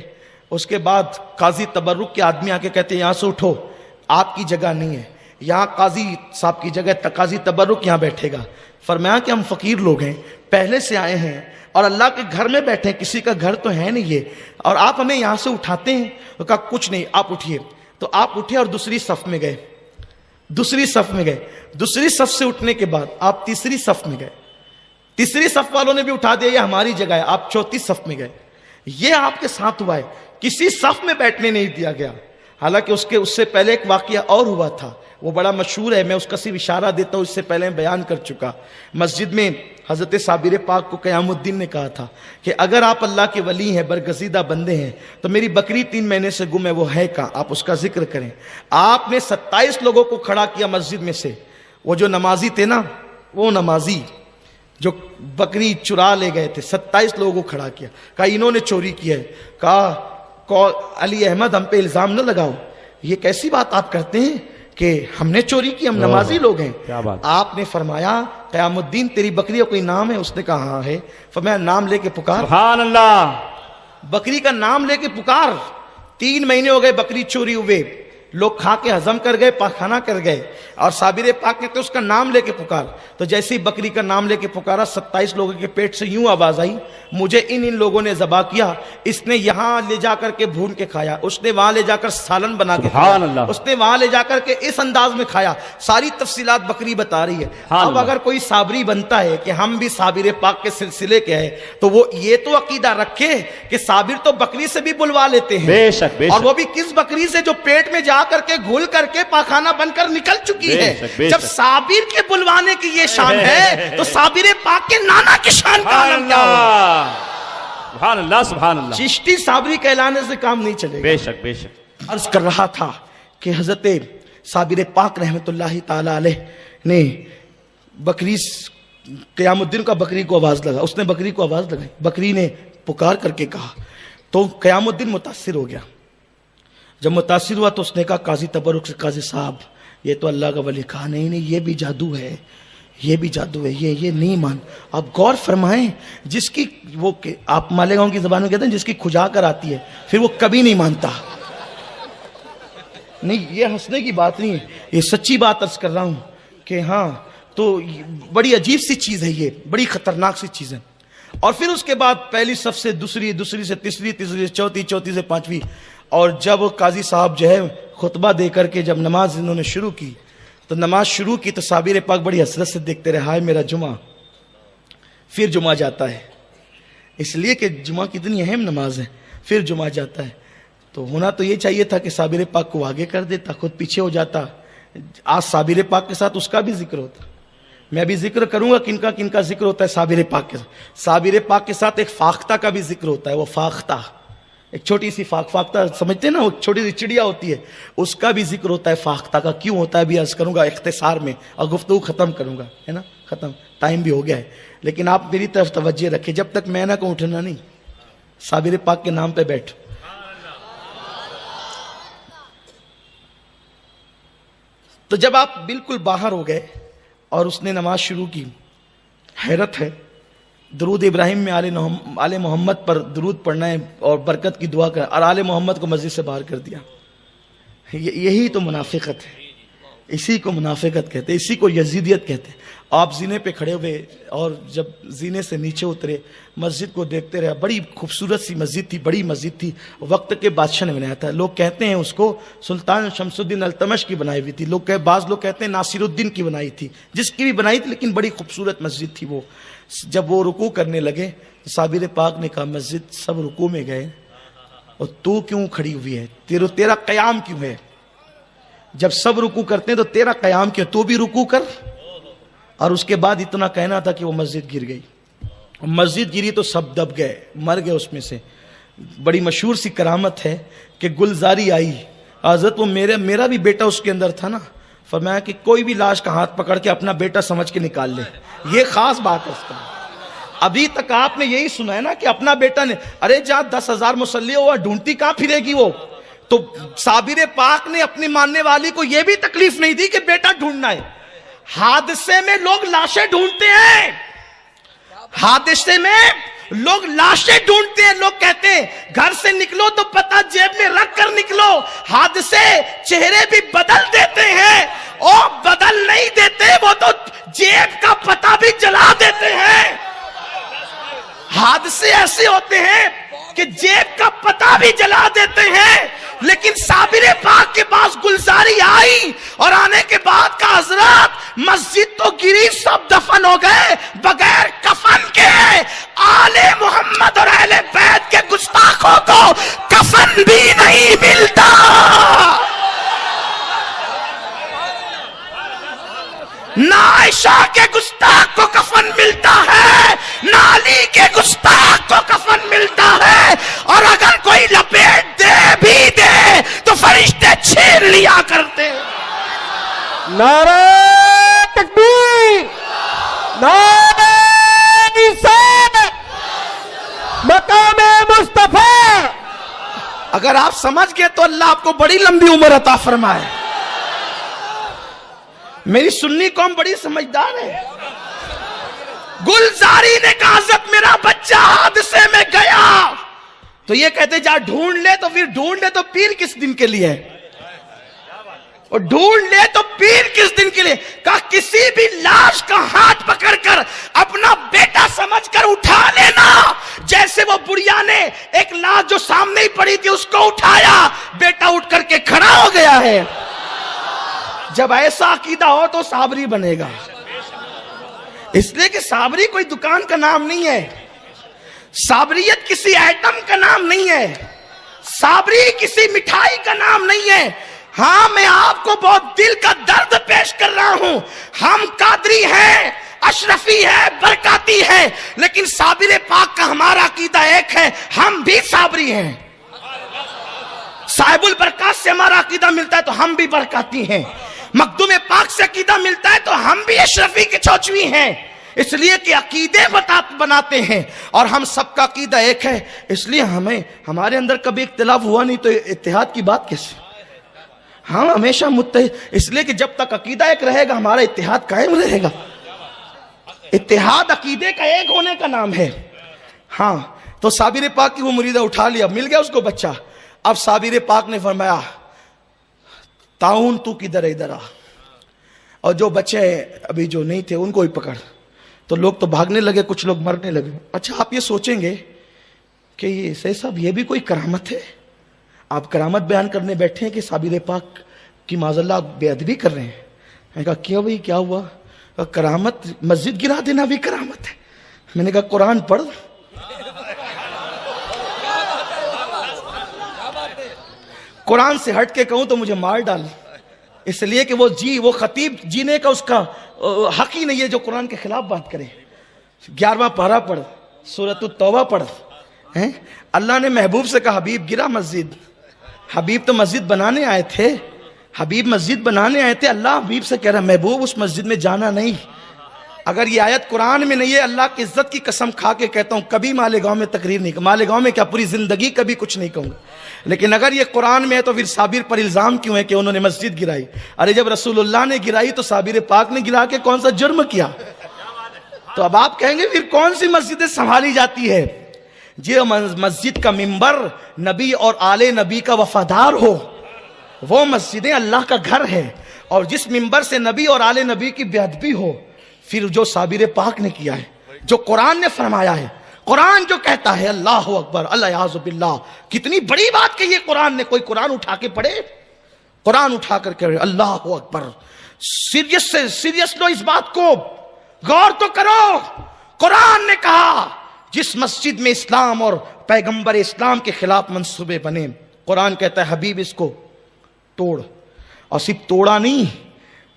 اس کے بعد قاضی تبرک کے آدمی آ کے کہتے ہیں یہاں سے اٹھو، آپ کی جگہ نہیں ہے، یہاں قاضی صاحب کی جگہ، قاضی تبرک یہاں بیٹھے گا. فرمایا کہ ہم فقیر لوگ ہیں, پہلے سے آئے ہیں اور اللہ کے گھر میں بیٹھے ہیں, کسی کا گھر تو ہے نہیں یہ, اور آپ ہمیں یہاں سے اٹھاتے ہیں. تو کہا کچھ نہیں, آپ اٹھیے. تو آپ اٹھے اور دوسری صف میں گئے, دوسری صف میں گئے. دوسری صف سے اٹھنے کے بعد آپ تیسری صف میں گئے. تیسری صف والوں نے بھی اٹھا دیا, یہ ہماری جگہ ہے, آپ چوتھی صف میں گئے. یہ آپ کے ساتھ ہوا ہے, کسی صف میں بیٹھنے نہیں دیا گیا. حالانکہ اس سے پہلے ایک واقعہ اور ہوا تھا, وہ بڑا مشہور ہے, میں اس کا صرف اشارہ دیتا ہوں, اس سے پہلے بیان کر چکا. مسجد میں حضرت صابر پاک کو قیام الدین نے کہا تھا کہ اگر آپ اللہ کے ولی ہیں, برگزیدہ بندے ہیں, تو میری بکری 3 مہینے سے گم ہے, وہ ہے کہاں, آپ اس کا ذکر کریں. آپ نے 27 لوگوں کو کھڑا کیا مسجد میں سے. وہ جو نمازی تھے نا, وہ نمازی جو بکری چرا لے گئے تھے, 27 لوگوں کو کھڑا کیا, کہا انہوں نے چوری کی ہے. کہا علی احمد ہم پہ الزام نہ لگاؤ, یہ کیسی بات آپ کرتے ہیں کہ ہم نے چوری کی, ہم نمازی لوگ ہیں. آپ نے فرمایا قیام الدین تیری بکری کا کوئی نام ہے؟ اس نے کہا ہاں ہے. فرمایا نام لے کے پکار.
سبحان اللہ.
بکری کا نام لے کے پکار. 3 مہینے ہو گئے بکری چوری ہوئے, لوگ کھا کے ہضم کر گئے, پاخانہ کر گئے, اور صابر پاک نے تو اس کا نام لے کے پکار. تو جیسے ہی بکری کا نام لے کے پکارا, 27 لوگوں کے پیٹ سے یوں آواز آئی, مجھے ان لوگوں نے ذبح کیا, اس نے یہاں لے جا کر کے بھون کے کھایا, اس نے وہاں لے جا کر سالن بنا کے کھایا, اس نے وہاں لے جا کر کے اس انداز میں کھایا. ساری تفصیلات بکری بتا رہی ہے. اب اگر کوئی صابری بنتا ہے کہ ہم بھی صابر پاک کے سلسلے کے ہیں, تو وہ یہ تو عقیدہ رکھے کہ صابر تو بکری سے بھی بلوا لیتے ہیں,
بے شک,
اور وہ بھی کس بکری سے جو پیٹ میں جا کر کے گھل کر کے پاخانہ بن کر نکل چکی ہے. جب صابر کے بلوانے کی یہ شان ہے, تو صابر پاک کے نانا کی شان کا عالم کیا ہوگا.
سبحان اللہ, سبحان اللہ.
چشتی صابری کہلانے سے کام نہیں چلے گا.
بے شک, بے شک.
عرض کر رہا تھا کہ حضرت صابر پاک رحمت اللہ تعالی علیہ نے بکری, قیام الدین کا بکری کو آواز لگا, اس نے بکری کو آواز لگائی, بکری نے پکار کر کے کہا, تو قیام الدین متاثر ہو گیا. جب متاثر ہوا تو اس نے کہا قاضی تبرک سے, قاضی صاحب یہ تو اللہ کا ولی. کہا نہیں نہیں, یہ بھی جادو ہے, یہ بھی جادو ہے, یہ نہیں مان. آپ غور فرمائیں, جس کی وہ آپ مالیگاؤں کی زبان میں کہتے ہیں جس کی کھجا کر آتی ہے پھر وہ کبھی نہیں مانتا. نہیں, یہ ہنسنے کی بات نہیں ہے, یہ سچی بات عرض کر رہا ہوں کہ ہاں, تو بڑی عجیب سی چیز ہے, یہ بڑی خطرناک سی چیز ہے. اور پھر اس کے بعد پہلی صف سے دوسری, دوسری سے تیسری, تیسری سے چوتھی, چوتھی سے پانچویں. اور جب قاضی صاحب جو ہے خطبہ دے کر کے جب نماز انہوں نے شروع کی, تو نماز شروع کی تو صابر پاک بڑی حسرت سے دیکھتے رہے, ہائے میرا جمعہ. پھر جمعہ جاتا ہے, اس لیے کہ جمعہ کتنی اہم نماز ہے, پھر جمعہ جاتا ہے. تو ہونا تو یہ چاہیے تھا کہ صابر پاک کو آگے کر دیتا, خود پیچھے ہو جاتا. آج صابر پاک کے ساتھ اس کا بھی ذکر ہوتا. میں بھی ذکر کروں گا کن کا ذکر ہوتا ہے صابر پاک کے ساتھ. صابر پاک کے ساتھ ایک فاختہ کا بھی ذکر ہوتا ہے. وہ فاختہ ایک چھوٹی سی فاختہ سمجھتے ہیں نا, وہ چھوٹی سی چڑیا ہوتی ہے, اس کا بھی ذکر ہوتا ہے فاختہ کا. کیوں ہوتا ہے بھی عرض کروں گا اختصار میں, اور گفتگو ختم کروں گا, ہے نا, ختم, ٹائم بھی ہو گیا ہے. لیکن آپ میری طرف توجہ رکھیں, جب تک میں نہ کہوں اٹھنا نہیں, صابر پاک کے نام پہ بیٹھ. تو جب آپ بالکل باہر ہو گئے اور اس نے نماز شروع کی, حیرت ہے, درود ابراہیم میں آل محمد پر درود پڑھنا ہے اور برکت کی دعا کر, اور آل محمد کو مسجد سے باہر کر دیا. یہی تو منافقت ہے, اسی کو منافقت کہتے ہیں, اسی کو یزیدیت کہتے ہیں. آپ زینے پہ کھڑے ہوئے اور جب زینے سے نیچے اترے, مسجد کو دیکھتے رہے. بڑی خوبصورت سی مسجد تھی, بڑی مسجد تھی, وقت کے بادشاہ نے بنایا تھا. لوگ کہتے ہیں اس کو سلطان شمس الدین التمش کی بنائی ہوئی تھی, بعض لوگ کہتے ہیں ناصر الدین کی بنائی تھی, جس کی بھی بنائی تھی, لیکن بڑی خوبصورت مسجد تھی وہ. جب وہ رکوع کرنے لگے, صابر پاک نے کہا مسجد سب رکوع میں گئے اور تو کیوں کھڑی ہوئی ہے, تیرا قیام کیوں ہے؟ جب سب رکوع کرتے ہیں تو تیرا قیام کیوں, تو بھی رکوع کر. اور اس کے بعد اتنا کہنا تھا کہ وہ مسجد گر گئی. مسجد گری تو سب دب گئے, مر گئے اس میں سے. بڑی مشہور سی کرامت ہے کہ گلزاری آئی حضرت, وہ میرا بھی بیٹا اس کے اندر تھا نا, فرمایا کہ کوئی بھی لاش کا ہاتھ پکڑ کے اپنا بیٹا سمجھ کے نکال لے. یہ خاص بات ہے اس کا. ابھی تک آپ نے یہی سنا ہے نا کہ اپنا بیٹا نے, ارے جا 10,000 مسلح ہوا, ڈھونڈتی کہاں پھرے گی وہ. تو صابر پاک نے اپنی ماننے والی کو یہ بھی تکلیف نہیں دی کہ بیٹا ڈھونڈنا ہے. حادثے میں لوگ لاشیں ڈھونڈتے ہیں, حادثے میں لوگ لاشیں ڈھونڈتے ہیں. لوگ کہتے ہیں گھر سے نکلو تو پتہ جیب میں رکھ کر نکلو. حادثے چہرے بھی بدل دیتے ہیں. او بدل نہیں دیتے، وہ تو جیب کا پتہ بھی جلا دیتے ہیں۔ حادثے ایسے ہوتے ہیں کہ جیب کا پتہ بھی جلا دیتے ہیں، لیکن صابر پاک کے پاس گلزاری آئی اور آنے کے بعد کا حضرات مسجد تو گری، سب دفن ہو گئے بغیر کفن کے۔ آل محمد اور اہل بیت کے گستاخوں کو کفن بھی نہیں ملتا۔ نہ عائشہ کے گستاخ کو کفن ملتا ہے، نہ علی کے گستاخ کو کفن ملتا ہے، اور اگر کوئی لپیٹ دے بھی دے تو فرشتے چھین لیا کرتے۔
نعرہ تکبیر، نعرہ رسالت، مقام مصطفیٰ۔
اگر آپ سمجھ گئے تو اللہ آپ کو بڑی لمبی عمر عطا فرمائے۔ میری سنی قوم بڑی سمجھدار ہے۔ گلزاری نے کہا حضرت میرا بچہ حادثے میں گیا، تو یہ کہتے جا ڈھونڈ لے، تو پھر ڈھونڈ لے تو پیر کس دن کے لیے ہے؟ اور ڈھونڈ لے تو پیر کس دن کے لیے؟ کہا کسی بھی لاش کا ہاتھ پکڑ کر اپنا بیٹا سمجھ کر اٹھا لینا، جیسے وہ بڑھیا نے ایک لاش جو سامنے ہی پڑی تھی اس کو اٹھایا، بیٹا اٹھ کر کے کھڑا ہو گیا ہے۔ جب ایسا عقیدہ ہو تو صابری بنے گا، اس لیے کہ صابری کوئی دکان کا نام نہیں ہے، صابریت کسی ایٹم کا نام نہیں ہے، صابری کسی مٹھائی کا نام نہیں ہے۔ ہاں میں آپ کو بہت دل کا درد پیش کر رہا ہوں، ہم قادری ہیں، اشرفی ہے، برکاتی ہے، لیکن صابر پاک کا ہمارا عقیدہ ایک ہے، ہم بھی صابری ہیں۔ صاحب البرکات سے ہمارا عقیدہ ملتا ہے تو ہم بھی برکاتی ہیں، مخدوم پاک سے عقیدہ ملتا ہے تو ہم بھی اشرفی کے چوچوی ہیں، اس لیے کہ عقیدے بناتے ہیں اور ہم سب کا عقیدہ ایک ہے، اس لیے ہمارے اندر کبھی اختلاف ہوا نہیں تو اتحاد کی بات کیسے؟ ہم ہمیشہ متحد، اس لیے کہ جب تک عقیدہ ایک رہے گا ہمارا اتحاد قائم رہے گا۔ اتحاد عقیدے کا ایک ہونے کا نام ہے۔ ہاں تو صابر پاک کی وہ مریدہ اٹھا لیا، مل گیا اس کو بچہ۔ اب صابر پاک نے فرمایا تعاون تو کدھر ادھر آ، اور جو بچے ابھی جو نہیں تھے ان کو ہی پکڑ۔ تو لوگ تو بھاگنے لگے، کچھ لوگ مرنے لگے۔ اچھا آپ یہ سوچیں گے کہ یہ سید صاحب یہ بھی کوئی کرامت ہے؟ آپ کرامت بیان کرنے بیٹھے ہیں کہ صابر پاک کی معاذ اللہ بے ادبی کر رہے ہیں۔ میں نے کہا کیا بھائی کیا ہوا؟ کرامت مسجد گرا دینا بھی کرامت ہے۔ میں نے کہا قرآن پڑھ، قرآن سے ہٹ کے کہوں تو مجھے مار ڈال، اس لیے کہ وہ خطیب جینے کا اس کا حق ہی نہیں ہے جو قرآن کے خلاف بات کرے۔ 11واں پارہ پڑھ، سورۃ التوبہ پڑھ۔ اللہ نے محبوب سے کہا حبیب گرا مسجد، حبیب تو مسجد بنانے آئے تھے، حبیب مسجد بنانے آئے تھے، اللہ حبیب سے کہہ رہا محبوب اس مسجد میں جانا نہیں۔ اگر یہ آیت قرآن میں نہیں ہے، اللہ کی عزت کی قسم کھا کے کہتا ہوں کبھی مالیگاؤں میں تقریر نہیں، مالیگاؤں میں کیا پوری زندگی کبھی کچھ نہیں کہوں گا۔ لیکن اگر یہ قرآن میں ہے تو پھر صابر پر الزام کیوں ہے کہ انہوں نے مسجد گرائی؟ ارے جب رسول اللہ نے گرائی تو صابر پاک نے گرا کے کون سا جرم کیا؟ تو اب آپ کہیں گے پھر کون سی مسجدیں سنبھالی جاتی ہے؟ جو مسجد کا ممبر نبی اور آل نبی کا وفادار ہو وہ مسجدیں اللہ کا گھر ہے، اور جس ممبر سے نبی اور آل نبی کی بے ادبی ہو، پھر جو صابر پاک نے کیا ہے، جو قرآن نے فرمایا ہے، قرآن جو کہتا ہے اللہ اکبر اللہ یعوذ باللہ، کتنی بڑی بات کہی ہے قرآن نے۔ کوئی قرآن اٹھا کے پڑھے، قرآن اٹھا کر کہے اللہ اکبر، سیریس لو، اس بات کو غور تو کرو۔ قرآن نے کہا جس مسجد میں اسلام اور پیغمبر اسلام کے خلاف منصوبے بنے، قرآن کہتا ہے حبیب اس کو توڑ، اور صرف توڑا نہیں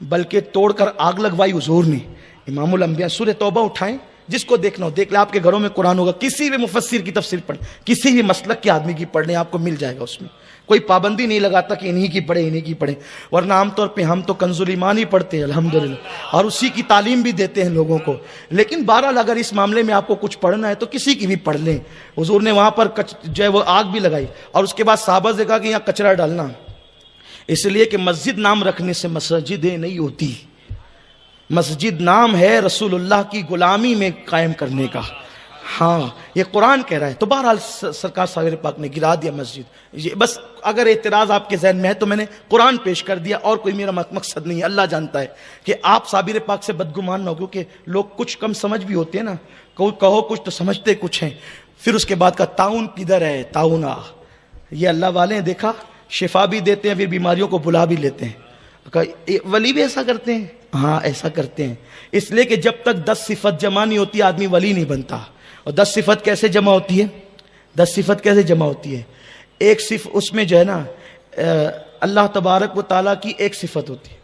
بلکہ توڑ کر آگ لگوائی حضور نے۔ امام الانبیاء سورہ توبہ اٹھائیں، جس کو دیکھنا ہو دیکھ لیں، آپ کے گھروں میں قرآن ہوگا، کسی بھی مفسر کی تفسیر پڑھ، کسی بھی مسلک کے آدمی کی پڑھ لیں، آپ کو مل جائے گا۔ اس میں کوئی پابندی نہیں لگاتا کہ انہی کی پڑھے انہی کی پڑھے، ورنہ عام طور پہ ہم تو کنز الایمان ہی پڑھتے ہیں الحمدللہ، اور اسی کی تعلیم بھی دیتے ہیں لوگوں کو۔ لیکن بہرحال اگر اس معاملے میں آپ کو کچھ پڑھنا ہے تو کسی کی بھی پڑھ لیں۔ حضور نے وہاں پر جو ہے وہ آگ بھی لگائی، اور اس کے بعد صحابہ سے کہا کہ یہاں کچرا ڈالنا، اس لیے کہ مسجد نام رکھنے سے مسجدیں نہیں ہوتی، مسجد نام ہے رسول اللہ کی غلامی میں قائم کرنے کا۔ ہاں یہ قرآن کہہ رہا ہے. تو بہرحال سرکار صابر پاک نے گرا دیا مسجد. یہ بس اگر اعتراض آپ کے ذہن میں ہے تو میں نے قرآن پیش کر دیا, اور کوئی میرا مقصد نہیں ہے. اللہ جانتا ہے کہ آپ صابر پاک سے بدگمان نہ ہو, کیونکہ لوگ کچھ کم سمجھ بھی ہوتے ہیں نا, کہو کچھ تو سمجھتے کچھ ہیں. پھر اس کے بعد کا تعاون کدھر ہے, تعاون یہ اللہ والے ہیں, دیکھا شفا بھی دیتے ہیں, پھر بیماریوں کو بلا بھی لیتے ہیں. ولی بھی ایسا کرتے ہیں, ہاں ایسا کرتے ہیں, اس لیے کہ جب تک 10 صفت جمع نہیں ہوتی آدمی ولی نہیں بنتا. اور 10 صفت کیسے جمع ہوتی ہے, 10 صفت کیسے جمع ہوتی ہے؟ ایک صفت اس میں جو ہے نا اللہ تبارک و تعالیٰ کی ایک صفت ہوتی ہے,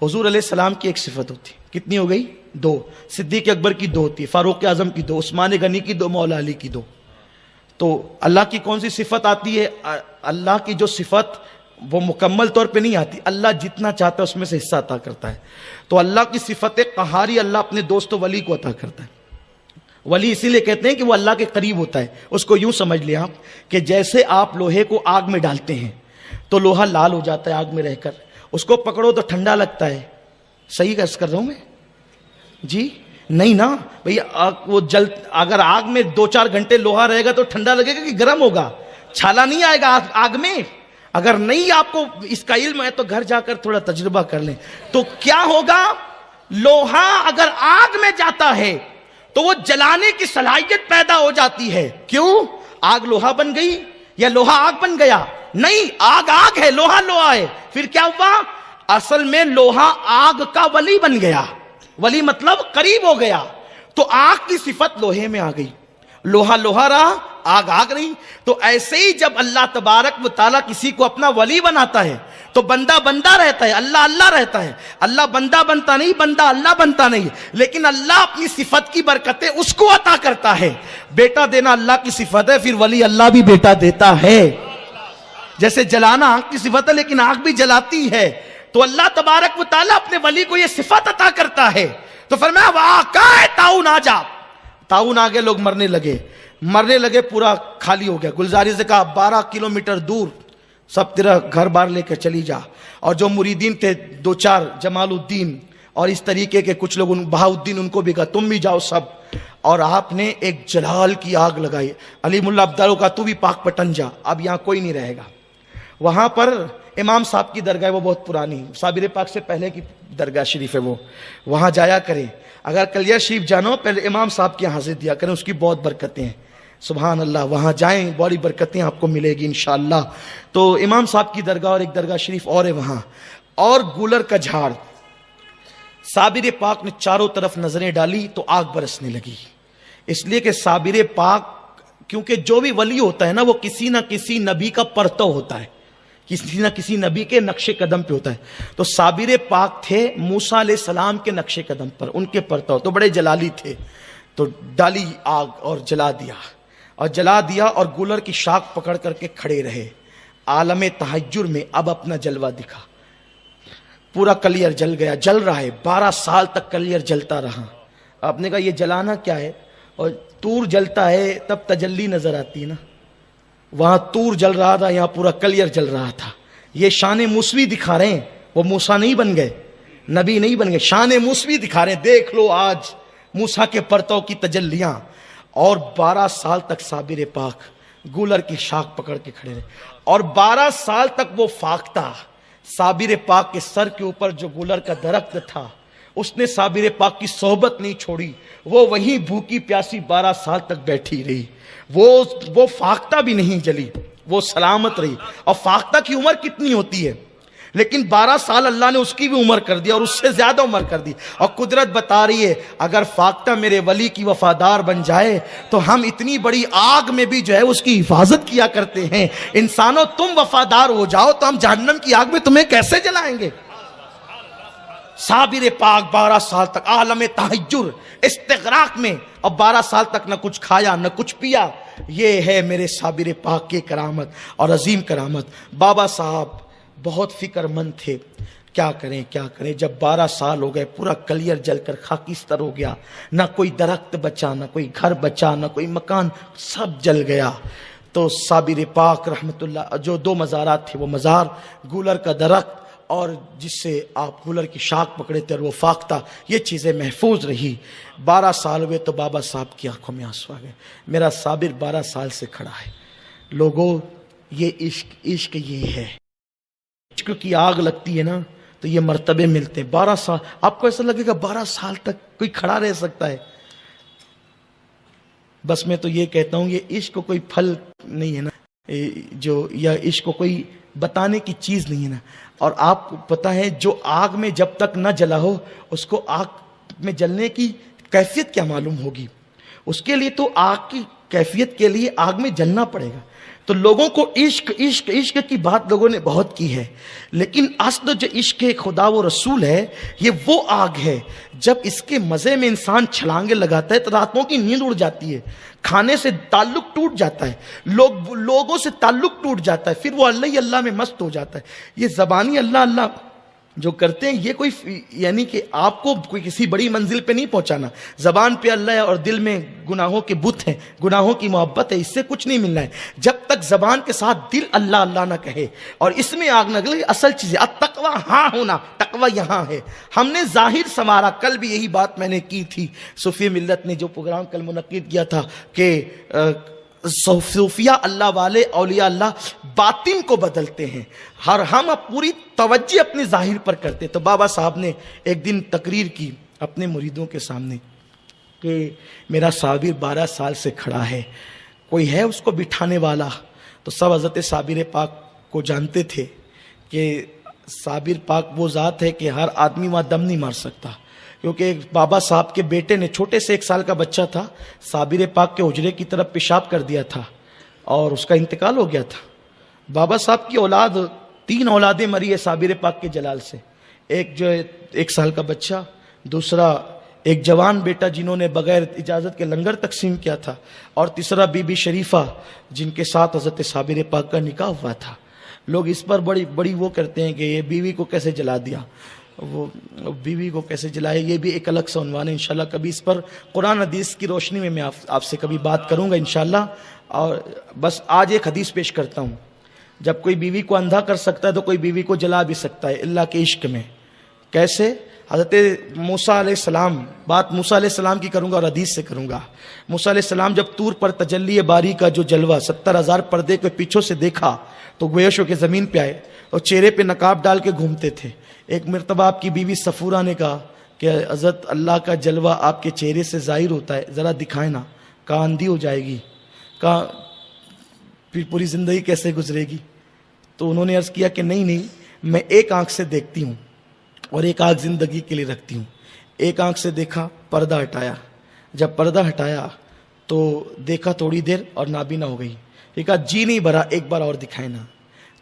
حضور علیہ السلام کی ایک صفت ہوتی ہے. کتنی ہو گئی؟ 2. صدیق اکبر کی 2 ہوتی ہے, فاروق اعظم کی 2, عثمان غنی کی 2, مولا علی کی 2. تو اللہ کی کون سی صفت آتی ہے؟ اللہ کی جو صفت وہ مکمل طور پہ نہیں آتی, اللہ جتنا چاہتا ہے اس میں سے حصہ عطا کرتا ہے. تو اللہ کی صفت قہاری اللہ اپنے دوست ولی کو عطا کرتا ہے. ولی اسی لیے کہتے ہیں کہ وہ اللہ کے قریب ہوتا ہے. اس کو یوں سمجھ لیں آپ کہ جیسے آپ لوہے کو آگ میں ڈالتے ہیں تو لوہا لال ہو جاتا ہے آگ میں رہ کر, اس کو پکڑو تو ٹھنڈا لگتا ہے. صحیح عرض کر رہا ہوں میں جی؟ نہیں نا بھئی, وہ اگر آگ میں 2-4 گھنٹے لوہا رہے گا تو ٹھنڈا لگے گا کہ گرم ہوگا؟ چھالا نہیں آئے گا آگ میں. اگر نہیں آپ کو اس کا علم ہے تو گھر جا کر تھوڑا تجربہ کر لیں. تو کیا ہوگا, لوہا اگر آگ میں جاتا ہے تو وہ جلانے کی صلاحیت پیدا ہو جاتی ہے. کیوں؟ آگ لوہا بن گئی یا لوہا آگ بن گیا؟ نہیں, آگ ہے, لوہا ہے. پھر کیا ہوا؟ اصل میں لوہا آگ کا ولی بن گیا. ولی مطلب قریب ہو گیا. تو آگ کی صفت لوہے میں آ گئی, لوہا رہا, آگ نہیں. تو ایسے ہی جب اللہ تبارک و تعالیٰ کسی کو اپنا ولی بناتا ہے تو بندہ رہتا ہے, اللہ رہتا ہے. اللہ بندہ بنتا نہیں, بندہ اللہ بنتا نہیں. لیکن اللہ اپنی صفت کی برکتیں اس کو عطا کرتا ہے. بیٹا دینا اللہ کی صفت ہے, پھر ولی اللہ بھی بیٹا دیتا ہے. جیسے جلانا آگ کی صفت ہے لیکن آگ بھی جلاتی ہے. تو اللہ تبارک و تعالیٰ اپنے ولی کو یہ صفت عطا کرتا ہے. تو فرمایا واقع تعاون آ جا. تعاون آگے لوگ مرنے لگے, پورا خالی ہو گیا. گلزاری سے کہا 12 کلومیٹر دور سب تیرا گھر بار لے کر چلی جا. اور جو مریدین تھے 2-4 جمال الدین اور اس طریقے کے کچھ لوگ, بہاؤدین, ان کو بھی کہا تم بھی جاؤ سب. اور آپ نے ایک جلال کی آگ لگائی. علی ملا عبداللہ کا تو بھی پاک پٹن جا, اب یہاں کوئی نہیں رہے گا. وہاں پر امام صاحب کی درگاہ, وہ بہت پرانی, صابر پاک سے پہلے کی درگاہ شریف ہے, وہ وہاں جایا کریں. اگر کلیئر شریف جانو پہلے امام صاحب کی حاضر دیا کریں, اس کی بہت برکتیں ہیں. سبحان اللہ, وہاں جائیں, بڑی برکتیں آپ کو ملے گی انشاءاللہ. تو امام صاحب کی درگاہ اور ایک درگاہ شریف اور ہے وہاں. اور گولر کا جھاڑ, صابر پاک نے چاروں طرف نظریں ڈالی تو آگ برسنے لگی. اس لیے کہ صابر پاک, کیونکہ جو بھی ولی ہوتا ہے نا وہ کسی نہ کسی نبی کا پرتو ہوتا ہے, کسی نہ کسی نبی کے نقش قدم پہ ہوتا ہے. تو صابر پاک تھے موسیٰ علیہ السلام کے نقش قدم پر, ان کے پرتو, تو بڑے جلالی تھے. تو ڈالی آگ اور جلا دیا اور گولر کی شاخ پکڑ کر کے کھڑے رہے. عالم تحجر میں اب اپنا جلوہ دکھا. پورا کلیئر جل گیا, جل رہا ہے, 12 سال تک کلیئر جلتا رہا. آپ نے کہا یہ جلانا کیا ہے؟ اور تور جلتا ہے تب تجلی نظر آتی ہے نا, وہاں تور جل رہا تھا, یہاں پورا کلیئر جل رہا تھا. یہ شان موسوی دکھا رہے ہیں, وہ موسیٰ نہیں بن گئے, نبی نہیں بن گئے, شان موسوی دکھا رہے ہیں. دیکھ لو آج موسیٰ کے پرتو کی تجلیاں. اور 12 سال تک صابر پاک گولر کی شاخ پکڑ کے کھڑے رہے, اور 12 سال تک وہ فاختہ صابر پاک کے سر کے اوپر جو گولر کا درخت تھا اس نے صابر پاک کی صحبت نہیں چھوڑی. وہ وہیں بھوکی پیاسی 12 سال تک بیٹھی رہی. وہ فاختہ بھی نہیں جلی, وہ سلامت رہی. اور فاختہ کی عمر کتنی ہوتی ہے, لیکن 12 سال اللہ نے اس کی بھی عمر کر دی اور اس سے زیادہ عمر کر دی. اور قدرت بتا رہی ہے اگر فاختہ میرے ولی کی وفادار بن جائے تو ہم اتنی بڑی آگ میں بھی جو ہے اس کی حفاظت کیا کرتے ہیں. انسانوں تم وفادار ہو جاؤ تو ہم جہنم کی آگ میں تمہیں کیسے جلائیں گے. صابر پاک 12 سال تک عالم تحجر استغراق میں, اور 12 سال تک نہ کچھ کھایا نہ کچھ پیا. یہ ہے میرے صابر پاک کی کرامت اور عظیم کرامت. بابا صاحب بہت فکر مند تھے, کیا کریں. جب 12 سال ہو گئے, پورا کلیئر جل کر خاکستر ہو گیا, نہ کوئی درخت بچا, نہ کوئی گھر بچا, نہ کوئی مکان, سب جل گیا. تو صابر پاک رحمت اللہ, جو 2 مزارات تھے, وہ مزار گولر کا درخت اور جس سے آپ کولر کی شاخ پکڑے تھے اور وہ فاختہ، یہ چیزیں محفوظ رہی۔ 12 سال ہوئے تو بابا صاحب کی آنکھوں میں آنسو آ گئے۔ میرا صابر 12 سال سے کھڑا ہے۔ لوگوں، یہ عشق یہ ہے۔ عشق کی آگ لگتی ہے نا تو یہ مرتبے ملتے ہیں۔ 12 سال، آپ کو ایسا لگے گا 12 سال تک کوئی کھڑا رہ سکتا ہے؟ بس میں تو یہ کہتا ہوں، یہ عشق کوئی پھل نہیں ہے نا، جو یا عشق کو کوئی بتانے کی چیز نہیں ہے نا۔ اور آپ کو پتہ ہے جو آگ میں جب تک نہ جلا ہو اس کو آگ میں جلنے کی کیفیت کیا معلوم ہوگی؟ اس کے لیے تو آگ کی کیفیت کے لیے آگ میں جلنا پڑے گا۔ تو لوگوں کو عشق عشق عشق کی بات لوگوں نے بہت کی ہے، لیکن اصل جو عشق خدا و رسول ہے یہ وہ آگ ہے جب اس کے مزے میں انسان چھلانگے لگاتا ہے تو راتوں کی نیند اڑ جاتی ہے، کھانے سے تعلق ٹوٹ جاتا ہے، لوگوں سے تعلق ٹوٹ جاتا ہے، پھر وہ اللہ ہی اللہ میں مست ہو جاتا ہے۔ یہ زبانی اللہ اللہ جو کرتے ہیں یہ کوئی یعنی کہ آپ کو کوئی کسی بڑی منزل پہ نہیں پہنچانا۔ زبان پہ اللہ ہے اور دل میں گناہوں کے بت ہیں، گناہوں کی محبت ہے، اس سے کچھ نہیں ملنا ہے جب تک زبان کے ساتھ دل اللہ اللہ نہ کہے اور اس میں آگ نہ لگے۔ اصل چیز ہے التقویٰ ہاں ہونا، تقویٰ یہاں ہے۔ ہم نے ظاہر سنوارا، کل بھی یہی بات میں نے کی تھی، صوفی ملت نے جو پروگرام کل منعقد کیا تھا کہ صوفیہ اللہ والے اولیاء اللہ باطن کو بدلتے ہیں، ہم پوری توجہ اپنے ظاہر پر کرتے۔ تو بابا صاحب نے ایک دن تقریر کی اپنے مریدوں کے سامنے کہ میرا صابر 12 سال سے کھڑا ہے، کوئی ہے اس کو بٹھانے والا؟ تو سب حضرت صابر پاک کو جانتے تھے کہ صابر پاک وہ ذات ہے کہ ہر آدمی وہاں دم نہیں مار سکتا، کیونکہ بابا صاحب کے بیٹے نے چھوٹے سے 1 سال کا بچہ تھا، صابر پاک کے حجرے کی طرف پیشاب کر دیا تھا اور اس کا انتقال ہو گیا تھا۔ بابا صاحب کی اولاد 3 اولادیں مری ہے صابر پاک کے جلال سے، ایک جو 1 سال کا بچہ، دوسرا ایک جوان بیٹا جنہوں نے بغیر اجازت کے لنگر تقسیم کیا تھا، اور تیسرا بی بی شریفہ جن کے ساتھ حضرت صابر پاک کا نکاح ہوا تھا۔ لوگ اس پر بڑی وہ کرتے ہیں کہ یہ بیوی کو کیسے جلا دیا، وہ بیوی کو کیسے جلائے، یہ بھی ایک الگ سا عنوان ہے۔ انشاءاللہ کبھی اس پر قرآن حدیث کی روشنی میں آپ سے کبھی بات کروں گا انشاءاللہ۔ اور بس آج ایک حدیث پیش کرتا ہوں، جب کوئی بیوی کو اندھا کر سکتا ہے تو کوئی بیوی کو جلا بھی سکتا ہے اللہ کے عشق میں۔ کیسے؟ حضرت موسیٰ علیہ السلام، بات موسیٰ علیہ السلام کی کروں گا اور حدیث سے کروں گا۔ موسیٰ علیہ السلام جب طور پر تجلی باری کا جو جلوہ 70,000 پردے کے پیچھوں سے دیکھا تو گویش ہو کے زمین پہ آئے اور چہرے پہ نقاب ڈال کے گھومتے تھے۔ ایک مرتبہ آپ کی بیوی صفورہ نے کہا کہ حضرت اللہ کا جلوہ آپ کے چہرے سے ظاہر ہوتا ہے، ذرا دکھائیں نا۔ کہا اندھی ہو جائے گی، کہا پھر پوری زندگی کیسے گزرے گی؟ تو انہوں نے عرض کیا کہ نہیں، میں ایک آنکھ سے دیکھتی ہوں اور ایک آنکھ زندگی کے لیے رکھتی ہوں۔ ایک آنکھ سے دیکھا، پردہ ہٹایا، جب پردہ ہٹایا تو دیکھا تھوڑی دیر اور نابینا ہو گئی، یہ کہا جی نہیں بھرا، ایک بار اور دکھائے نا۔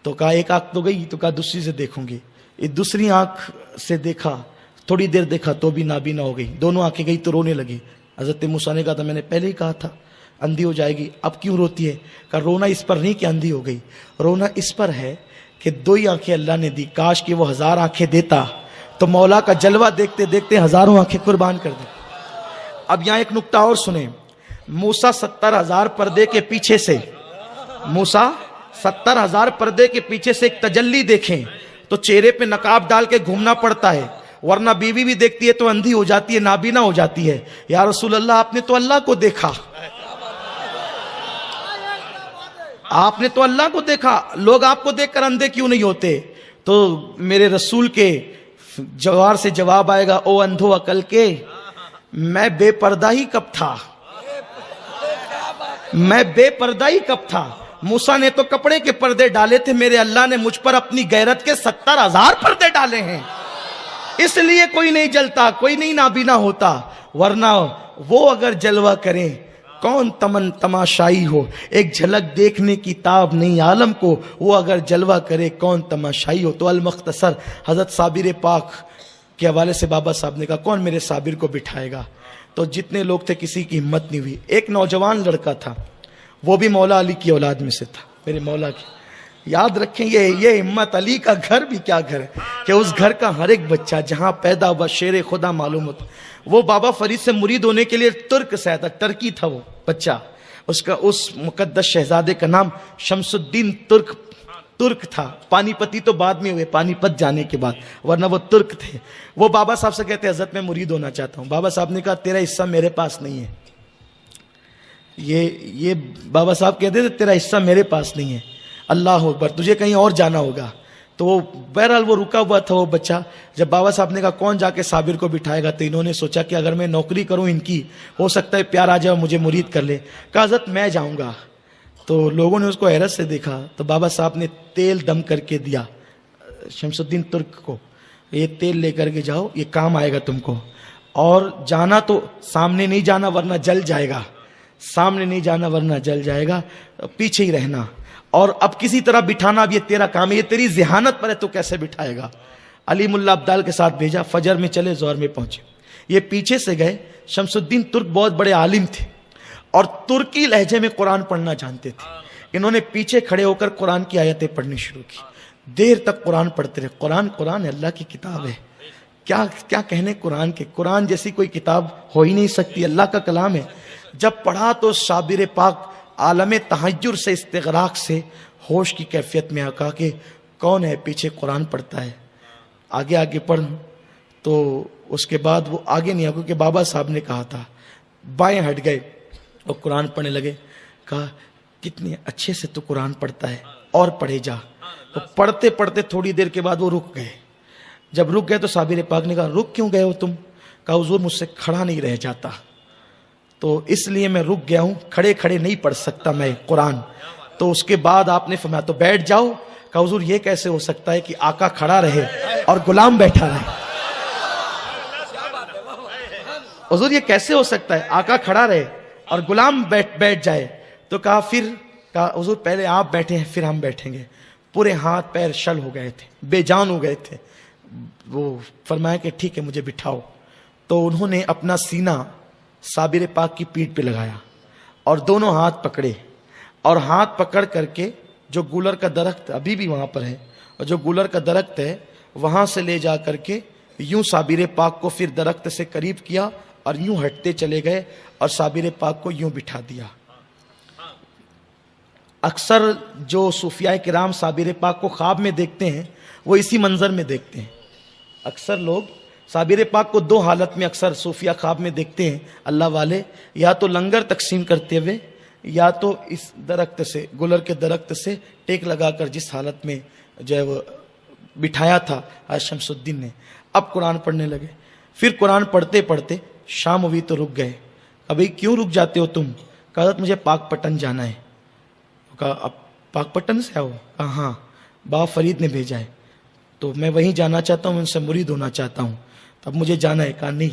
تو کہا ایک آنکھ تو گئی، تو کہا دوسری سے دیکھوں گی۔ یہ دوسری آنکھ سے دیکھا، تھوڑی دیر دیکھا تو بھی نابینا ہو گئی، دونوں آنکھیں گئی تو رونے لگی۔ حضرت موسیٰ نے کہا تھا میں نے پہلے ہی کہا تھا اندھی ہو جائے گی، اب کیوں روتی ہے؟ کہا رونا اس پر نہیں کہ اندھی ہو گئی، رونا اس پر ہے کہ 2 ہی آنکھیں اللہ نے دی، کاش کہ وہ 1000 آنکھیں دیتا تو مولا کا جلوہ دیکھتے دیکھتے 1000 آنکھیں قربان کر دی۔ اب یہاں ایک نکتہ اور سنیں، موسیٰ 70,000 پردے کے پیچھے سے، موسیٰ 70,000 پردے کے پیچھے سے ایک تجلی دیکھیں تو چہرے پہ نقاب ڈال کے گھومنا پڑتا ہے، ورنہ بیوی بھی دیکھتی ہے تو اندھی ہو جاتی ہے، نابینا ہو جاتی ہے۔ یا رسول اللہ آپ نے تو اللہ کو دیکھا، آپ نے تو اللہ کو دیکھا، لوگ آپ کو دیکھ کر اندھے کیوں نہیں ہوتے؟ تو میرے رسول کے جوار سے جواب آئے گا، او اندھو عقل کے، میں بے پردہ ہی کب تھا، میں بے پردہ ہی کب تھا؟ موسیٰ نے تو کپڑے کے پردے ڈالے تھے، میرے اللہ نے مجھ پر اپنی غیرت کے 70,000 پردے ڈالے ہیں، اس لیے کوئی نہیں جلتا، کوئی نہیں نابینا ہوتا، ورنہ وہ اگر جلوہ کریں کون تماشائی ہو، ایک جھلک دیکھنے کی تاب نہیں عالم کو، وہ اگر جلوہ کرے کون تماشائی ہو۔ تو المختصر حضرت صابر پاک کے حوالے سے بابا صاحب نے کہا کون میرے صابر کو بٹھائے گا؟ تو جتنے لوگ تھے کسی کی ہمت نہیں ہوئی۔ ایک نوجوان لڑکا تھا، وہ بھی مولا علی کی اولاد میں سے تھا، میرے مولا کی۔ یاد رکھیں یہ ہمت علی کا گھر بھی کیا گھر ہے کہ اس گھر کا ہر ایک بچہ جہاں پیدا ہوا شیر خدا معلوم ہوتا۔ وہ بابا فرید سے مرید ہونے کے لیے ترک سے آیا تھا، ترکی تھا وہ بچہ، اس مقدس شہزادے کا نام شمس الدین ترک ترک تھا. پانی پتی تو بعد میں ہوئے, پانی پت جانے کے بعد, ورنہ وہ ترک تھے. وہ بابا صاحب سے کہتے ہیں حضرت میں مرید ہونا چاہتا ہوں. بابا صاحب نے کہا تیرا حصہ میرے پاس نہیں ہے. یہ بابا صاحب کہتے تھے تیرا حصہ میرے پاس نہیں ہے, اللہ اکبر, تجھے کہیں اور جانا ہوگا. تو وہ بہرحال وہ رکا ہوا تھا وہ بچہ. جب بابا صاحب نے کہا کون جا کے صابر کو بٹھائے گا, تو انہوں نے سوچا کہ اگر میں نوکری کروں ان کی, ہو سکتا ہے پیار آ جائے مجھے مرید کر لے. کہا حضرت میں جاؤں گا. تو لوگوں نے اس کو حیرت سے دیکھا. تو بابا صاحب نے تیل دم کر کے دیا شمس الدین ترک کو, یہ تیل لے کر کے جاؤ, یہ کام آئے گا تم کو. اور جانا تو سامنے نہیں جانا ورنہ جل جائے گا, سامنے نہیں جانا ورنہ جل جائے گا, پیچھے ہی رہنا. اور اب کسی طرح بٹھانا اب یہ تیرا کام ہے, یہ تیری ذہانت پر ہے, تو کیسے بٹھائے گا. علیم اللہ ابدال کے ساتھ بھیجا, فجر میں چلے, ظہر میں پہنچے. یہ پیچھے سے گئے. شمس الدین ترک بہت بڑے عالم تھے اور ترکی لہجے میں قرآن پڑھنا جانتے تھے. انہوں نے پیچھے کھڑے ہو کر قرآن کی آیتیں پڑھنی شروع کی. دیر تک قرآن پڑھتے رہے. قرآن ہے, اللہ کی کتاب ہے, کیا کہنے قرآن کے. قرآن جیسی کوئی کتاب ہو ہی نہیں سکتی, اللہ کا کلام ہے. جب پڑھا تو صابر پاک عالم تحیر سے, استغراق سے ہوش کی کیفیت میں آ کہ کون ہے پیچھے قرآن پڑھتا ہے, آگے پڑھ. تو اس کے بعد وہ آگے نہیں آ, کیونکہ بابا صاحب نے کہا تھا. بائیں ہٹ گئے اور قرآن پڑھنے لگے. کہا کتنے اچھے سے تو قرآن پڑھتا ہے, اور پڑھے جا. تو پڑھتے پڑھتے تھوڑی دیر کے بعد وہ رک گئے. جب رک گئے تو صابر پاک نے کہا رک کیوں گئے ہو تم؟ کہا حضور مجھ سے کھڑا نہیں رہ جاتا, تو اس لیے میں رک گیا ہوں, کھڑے نہیں پڑھ سکتا میں قرآن. تو اس کے بعد آپ نے فرمایا تو بیٹھ جاؤ. کہا حضور یہ کیسے ہو سکتا ہے کہ آقا کھڑا رہے اور غلام بیٹھا رہے؟ حضور یہ کیسے ہو سکتا ہے, آقا کھڑا رہے اور غلام بیٹھ جائے؟ تو کہا حضور پہلے آپ بیٹھے ہیں پھر ہم بیٹھیں گے. پورے ہاتھ پیر شل ہو گئے تھے, بے جان ہو گئے تھے. وہ فرمایا کہ ٹھیک ہے مجھے بٹھاؤ. تو انہوں نے اپنا سینہ صابر پاک کی پیٹھ پہ لگایا اور دونوں ہاتھ پکڑے, اور ہاتھ پکڑ کر کے جو گولر کا درخت ابھی بھی وہاں پر ہے, اور جو گولر کا درخت ہے وہاں سے لے جا کر کے یوں صابر پاک کو پھر درخت سے قریب کیا, اور یوں ہٹتے چلے گئے اور صابر پاک کو یوں بٹھا دیا. اکثر جو صوفیاء کرام صابر پاک کو خواب میں دیکھتے ہیں وہ اسی منظر میں دیکھتے ہیں. اکثر لوگ صابر پاک کو دو حالت میں اکثر صوفیاء خواب میں دیکھتے ہیں اللہ والے, یا تو لنگر تقسیم کرتے ہوئے, یا تو اس درخت سے, گلر کے درخت سے ٹیک لگا کر جس حالت میں جو ہے وہ بٹھایا تھا شمس الدین نے. اب قرآن پڑھنے لگے. پھر قرآن پڑھتے پڑھتے شام ہوئی تو رک گئے. ابھی کیوں رک جاتے ہو تم؟ کہا حضرت مجھے پاک پٹن جانا ہے. کہا اب پاک پٹن سے آؤ؟ کہا ہاں, بابا فرید نے بھیجا ہے, تو میں وہیں جانا چاہتا ہوں, ان سے مرید ہونا چاہتا ہوں, تو اب مجھے جانا ہے. کہا نہیں,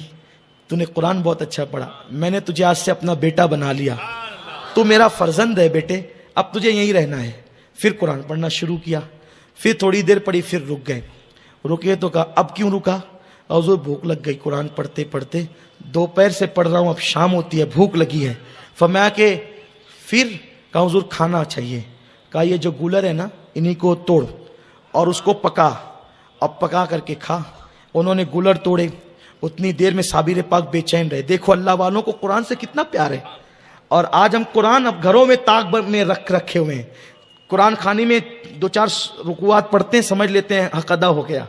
تو نے قرآن بہت اچھا پڑھا, میں نے تجھے آج سے اپنا بیٹا بنا لیا, تو میرا فرزند ہے بیٹے, اب تجھے یہیں رہنا ہے. پھر قرآن پڑھنا شروع کیا. پھر تھوڑی دیر پڑھی, پھر رک گئے. رکے تو کہا اب کیوں رکا؟ حضور بھوک لگ گئی, قرآن پڑھتے پڑھتے دوپہر سے پڑھ رہا ہوں, اب شام ہوتی ہے, بھوک لگی ہے. فرمایا کہ پھر کہا حضور کھانا چاہیے. کہا یہ جو گولر ہے نا انہی کو توڑ اور اس کو پکا, اب پکا کر کے کھا. انہوں نے گولر توڑے. اتنی دیر میں صابر پاک بے چین رہے. دیکھو اللہ والوں کو قرآن سے کتنا پیار ہے. اور آج ہم قرآن اب گھروں میں طاق میں رکھے ہوئے ہیں. قرآن خانی میں 2-4 رکوعات پڑھتے ہیں, سمجھ لیتے ہیں حق ادا ہو گیا.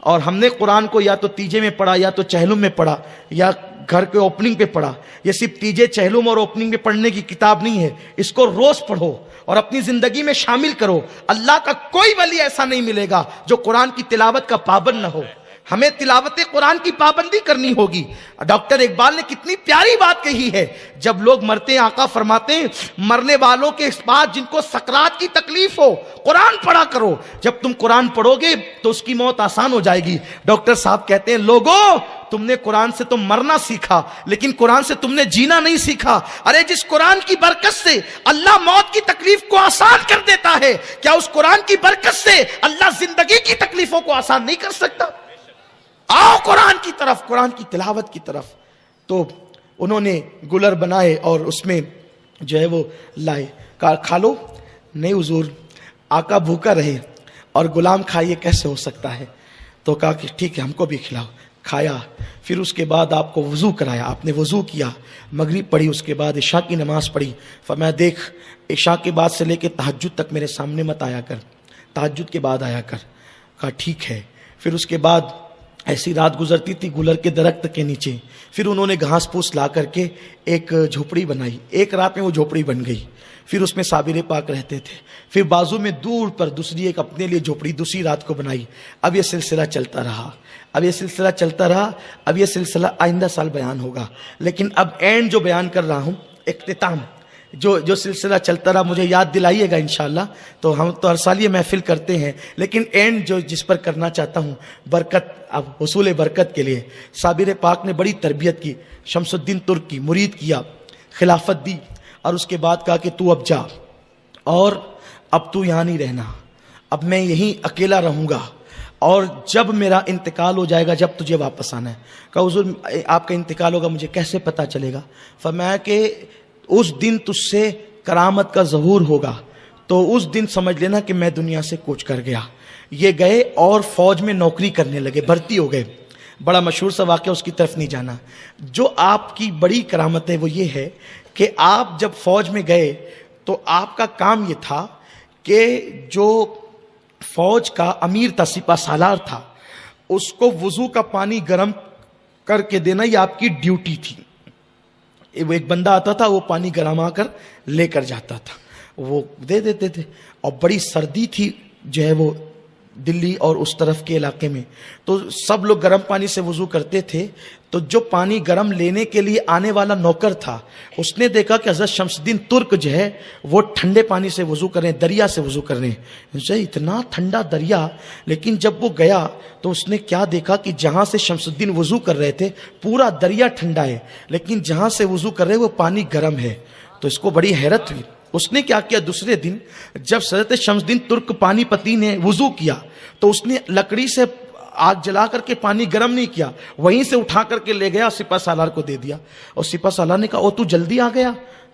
اور ہم نے قرآن کو یا تو تیجے میں پڑھا, یا تو چہلم میں پڑھا, یا گھر کے اوپننگ پہ پڑھا. یہ صرف تیجے, چہلم اور اوپننگ میں پڑھنے کی کتاب نہیں ہے. اس کو روز پڑھو اور اپنی زندگی میں شامل کرو. اللہ کا کوئی ولی ایسا نہیں ملے گا جو قرآن کی تلاوت کا پابند نہ ہو. ہمیں تلاوت قرآن کی پابندی کرنی ہوگی. ڈاکٹر اقبال نے کتنی پیاری بات کہی ہے, جب لوگ مرتے ہیں آقا فرماتے ہیں مرنے والوں کے بعد جن کو سکرات کی تکلیف ہو قرآن پڑھا کرو. جب تم قرآن پڑھو گے تو اس کی موت آسان ہو جائے گی. ڈاکٹر صاحب کہتے ہیں لوگوں تم نے قرآن سے تو مرنا سیکھا, لیکن قرآن سے تم نے جینا نہیں سیکھا. ارے جس قرآن کی برکت سے اللہ موت کی تکلیف کو آسان کر دیتا ہے, کیا اس قرآن کی برکت سے اللہ زندگی کی تکلیفوں کو آسان نہیں کر سکتا؟ آؤ قرآن کی طرف, قرآن کی تلاوت کی طرف. تو انہوں نے گلر بنائے اور اس میں جو ہے وہ لائے. کہا کھا لو. نہیں حضور, آقا بھوکا رہے اور غلام کھائے کیسے ہو سکتا ہے؟ تو کہا کہ ٹھیک ہے ہم کو بھی کھلاؤ. کھایا. پھر اس کے بعد آپ کو وضو کرایا, آپ نے وضو کیا, مغرب پڑھی, اس کے بعد عشاء کی نماز پڑھی. فرمایا دیکھ عشاء کے بعد سے لے کے تہجد تک میرے سامنے مت آیا کر, تہجد کے بعد آیا کر. کہا ٹھیک ہے. پھر اس کے بعد ایسی رات گزرتی تھی گلر کے درخت کے نیچے. پھر انہوں نے گھاس پھوس لا کر کے ایک جھوپڑی بنائی. ایک رات میں وہ جھوپڑی بن گئی. پھر اس میں صابر پاک رہتے تھے. پھر بازو میں دور پر دوسری ایک اپنے لیے جھوپڑی دوسری رات کو بنائی. اب یہ سلسلہ چلتا رہا. اب یہ سلسلہ آئندہ سال بیان ہوگا. لیکن اب اینڈ جو بیان کر رہا ہوں, اختتام, جو سلسلہ چلتا رہا, مجھے یاد دلائیے گا انشاءاللہ. تو ہم تو ہر سال یہ محفل کرتے ہیں, لیکن اینڈ جس پر کرنا چاہتا ہوں, برکت, اب حصول برکت کے لیے صابر پاک نے بڑی تربیت کی. شمس الدین ترک کی مرید کیا, خلافت دی, اور اس کے بعد کہا کہ تو اب جا, اور اب تو یہاں نہیں رہنا, اب میں یہیں اکیلا رہوں گا, اور جب میرا انتقال ہو جائے گا جب تجھے واپس آنا ہے. کہا حضور آپ کا انتقال ہوگا, مجھے کیسے پتہ چلے گا؟ فرمایا کہ اس دن تجھ سے کرامت کا ظہور ہوگا, تو اس دن سمجھ لینا کہ میں دنیا سے کوچ کر گیا. یہ گئے اور فوج میں نوکری کرنے لگے, بھرتی ہو گئے. بڑا مشہور سا واقعہ, اس کی طرف نہیں جانا. جو آپ کی بڑی کرامت ہے وہ یہ ہے کہ آپ جب فوج میں گئے تو آپ کا کام یہ تھا کہ جو فوج کا امیر تھا, سپہ سالار تھا, اس کو وضو کا پانی گرم کر کے دینا یہ آپ کی ڈیوٹی تھی. وہ ایک بندہ آتا تھا, وہ پانی گرما کر لے کر جاتا تھا, وہ دے دیتے تھے. اور بڑی سردی تھی جو ہے وہ دلی اور اس طرف کے علاقے میں, تو سب لوگ گرم پانی سے وضو کرتے تھے. تو جو پانی گرم لینے کے لیے آنے والا نوکر تھا, اس نے دیکھا کہ حضرت شمس الدین ترک جو ہے وہ ٹھنڈے پانی سے وضو کر رہے ہیں, دریا سے وضو کر رہے ہیں. اتنا ٹھنڈا دریا. لیکن جب وہ گیا تو اس نے کیا دیکھا کہ جہاں سے شمس الدین وضو کر رہے تھے پورا دریا ٹھنڈا ہے, لیکن جہاں سے وضو کر رہے وہ پانی گرم ہے. تو اس کو بڑی حیرت ہوئی. اس نے کیا کیا, دوسرے دن جب حضرت شمس الدین ترک پانی پتی نے وضو کیا تو اس نے لکڑی سے آگ جلا کر کے پانی گرم نہیں کیا, وہیں سے اٹھا کر کے لے گیا, سپہ سالار کو دے دیا. اور سپہ سالار نے کہا او تو جلدی آ گیا.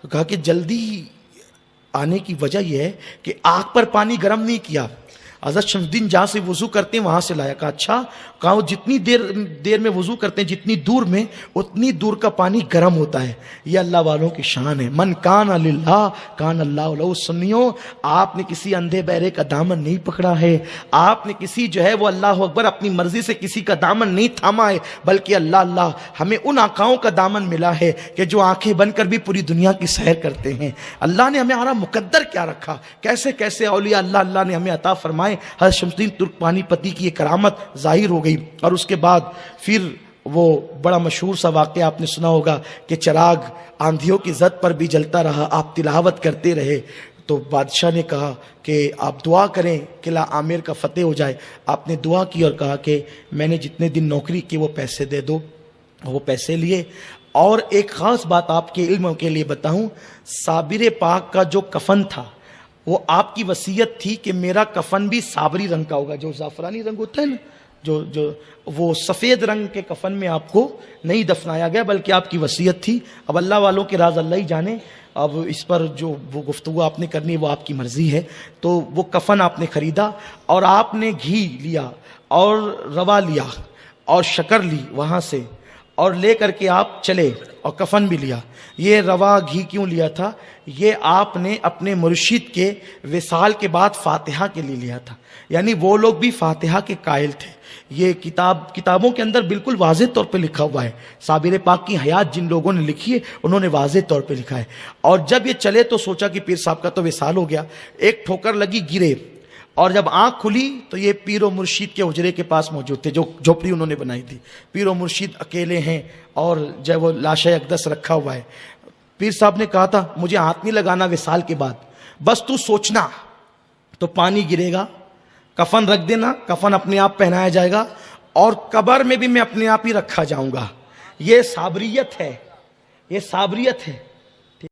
کہا کہ جلدی آنے کی وجہ یہ ہے کہ آگ پر پانی گرم نہیں کیا, حضرت شمس الدین جہاں سے وضو کرتے ہیں وہاں سے لایا. کہا اچھا. کہا وہ جتنی دیر میں وضو کرتے ہیں جتنی دور میں, اتنی دور کا پانی گرم ہوتا ہے. یہ اللہ والوں کی شان ہے. من کان للہ کان اللہ لہ. سنیو, آپ نے کسی اندھے بہرے کا دامن نہیں پکڑا ہے, آپ نے کسی جو ہے وہ اللہ اکبر اپنی مرضی سے کسی کا دامن نہیں تھاما ہے, بلکہ اللہ ہمیں ان آقاؤں کا دامن ملا ہے کہ جو آنکھیں بن کر بھی پوری دنیا کی سیر کرتے ہیں. اللہ نے ہمیں ہمارا مقدر کیا رکھا, کیسے کیسے اولیاء اللہ نے ہمیں عطا فرمائے. حضرت شمس الدین ترک پانی پتی کی یہ کرامت ظاہر ہو گئی. اور اس کے بعد پھر وہ بڑا مشہور سا واقعہ آپ نے سنا ہوگا کہ چراغ آندھیوں کی زد پر بھی جلتا رہا, آپ تلاوت کرتے رہے. تو بادشاہ نے کہا کہ آپ دعا کریں قلعہ عامر کا فتح ہو جائے. آپ نے دعا کی اور کہا کہ میں نے جتنے دن نوکری کی وہ پیسے دے دو. وہ پیسے لیے. اور ایک خاص بات آپ کے علم کے لیے بتاؤں, صابر پاک کا جو کفن تھا وہ آپ کی وصیت تھی کہ میرا کفن بھی صابری رنگ کا ہوگا. جو زعفرانی رنگ ہوتا ہے نا, جو وہ سفید رنگ کے کفن میں آپ کو نہیں دفنایا گیا, بلکہ آپ کی وصیت تھی. اب اللہ والوں کے راز اللہ ہی جانے. اب اس پر جو وہ گفتگو آپ نے کرنی وہ آپ کی مرضی ہے. تو وہ کفن آپ نے خریدا, اور آپ نے گھی لیا اور روا لیا اور شکر لی وہاں سے, اور لے کر کے آپ چلے, اور کفن بھی لیا. یہ روا گھی کیوں لیا تھا؟ یہ آپ نے اپنے مرشد کے وصال کے بعد فاتحہ کے لیے لیا تھا. یعنی وہ لوگ بھی فاتحہ کے قائل تھے. یہ کتابوں کے اندر بالکل واضح طور پہ لکھا ہوا ہے. صابر پاک کی حیات جن لوگوں نے لکھی ہے انہوں نے واضح طور پہ لکھا ہے. اور جب یہ چلے تو سوچا کہ پیر صاحب کا تو وصال ہو گیا. ایک ٹھوکر لگی, گرے, اور جب آنکھ کھلی تو یہ پیر و مرشید کے حجرے کے پاس موجود تھے, جو جھوپڑی انہوں نے بنائی تھی. پیر و مرشید اکیلے ہیں اور جب وہ لاش اقدس رکھا ہوا ہے. پیر صاحب نے کہا تھا مجھے ہاتھ نہیں لگانا وصال کے بعد, بس تو سوچنا. تو پانی گرے گا, کفن رکھ دینا, کفن اپنے آپ پہنایا جائے گا, اور قبر میں بھی میں اپنے آپ ہی رکھا جاؤں گا. یہ صابریت ہے, یہ صابریت ہے.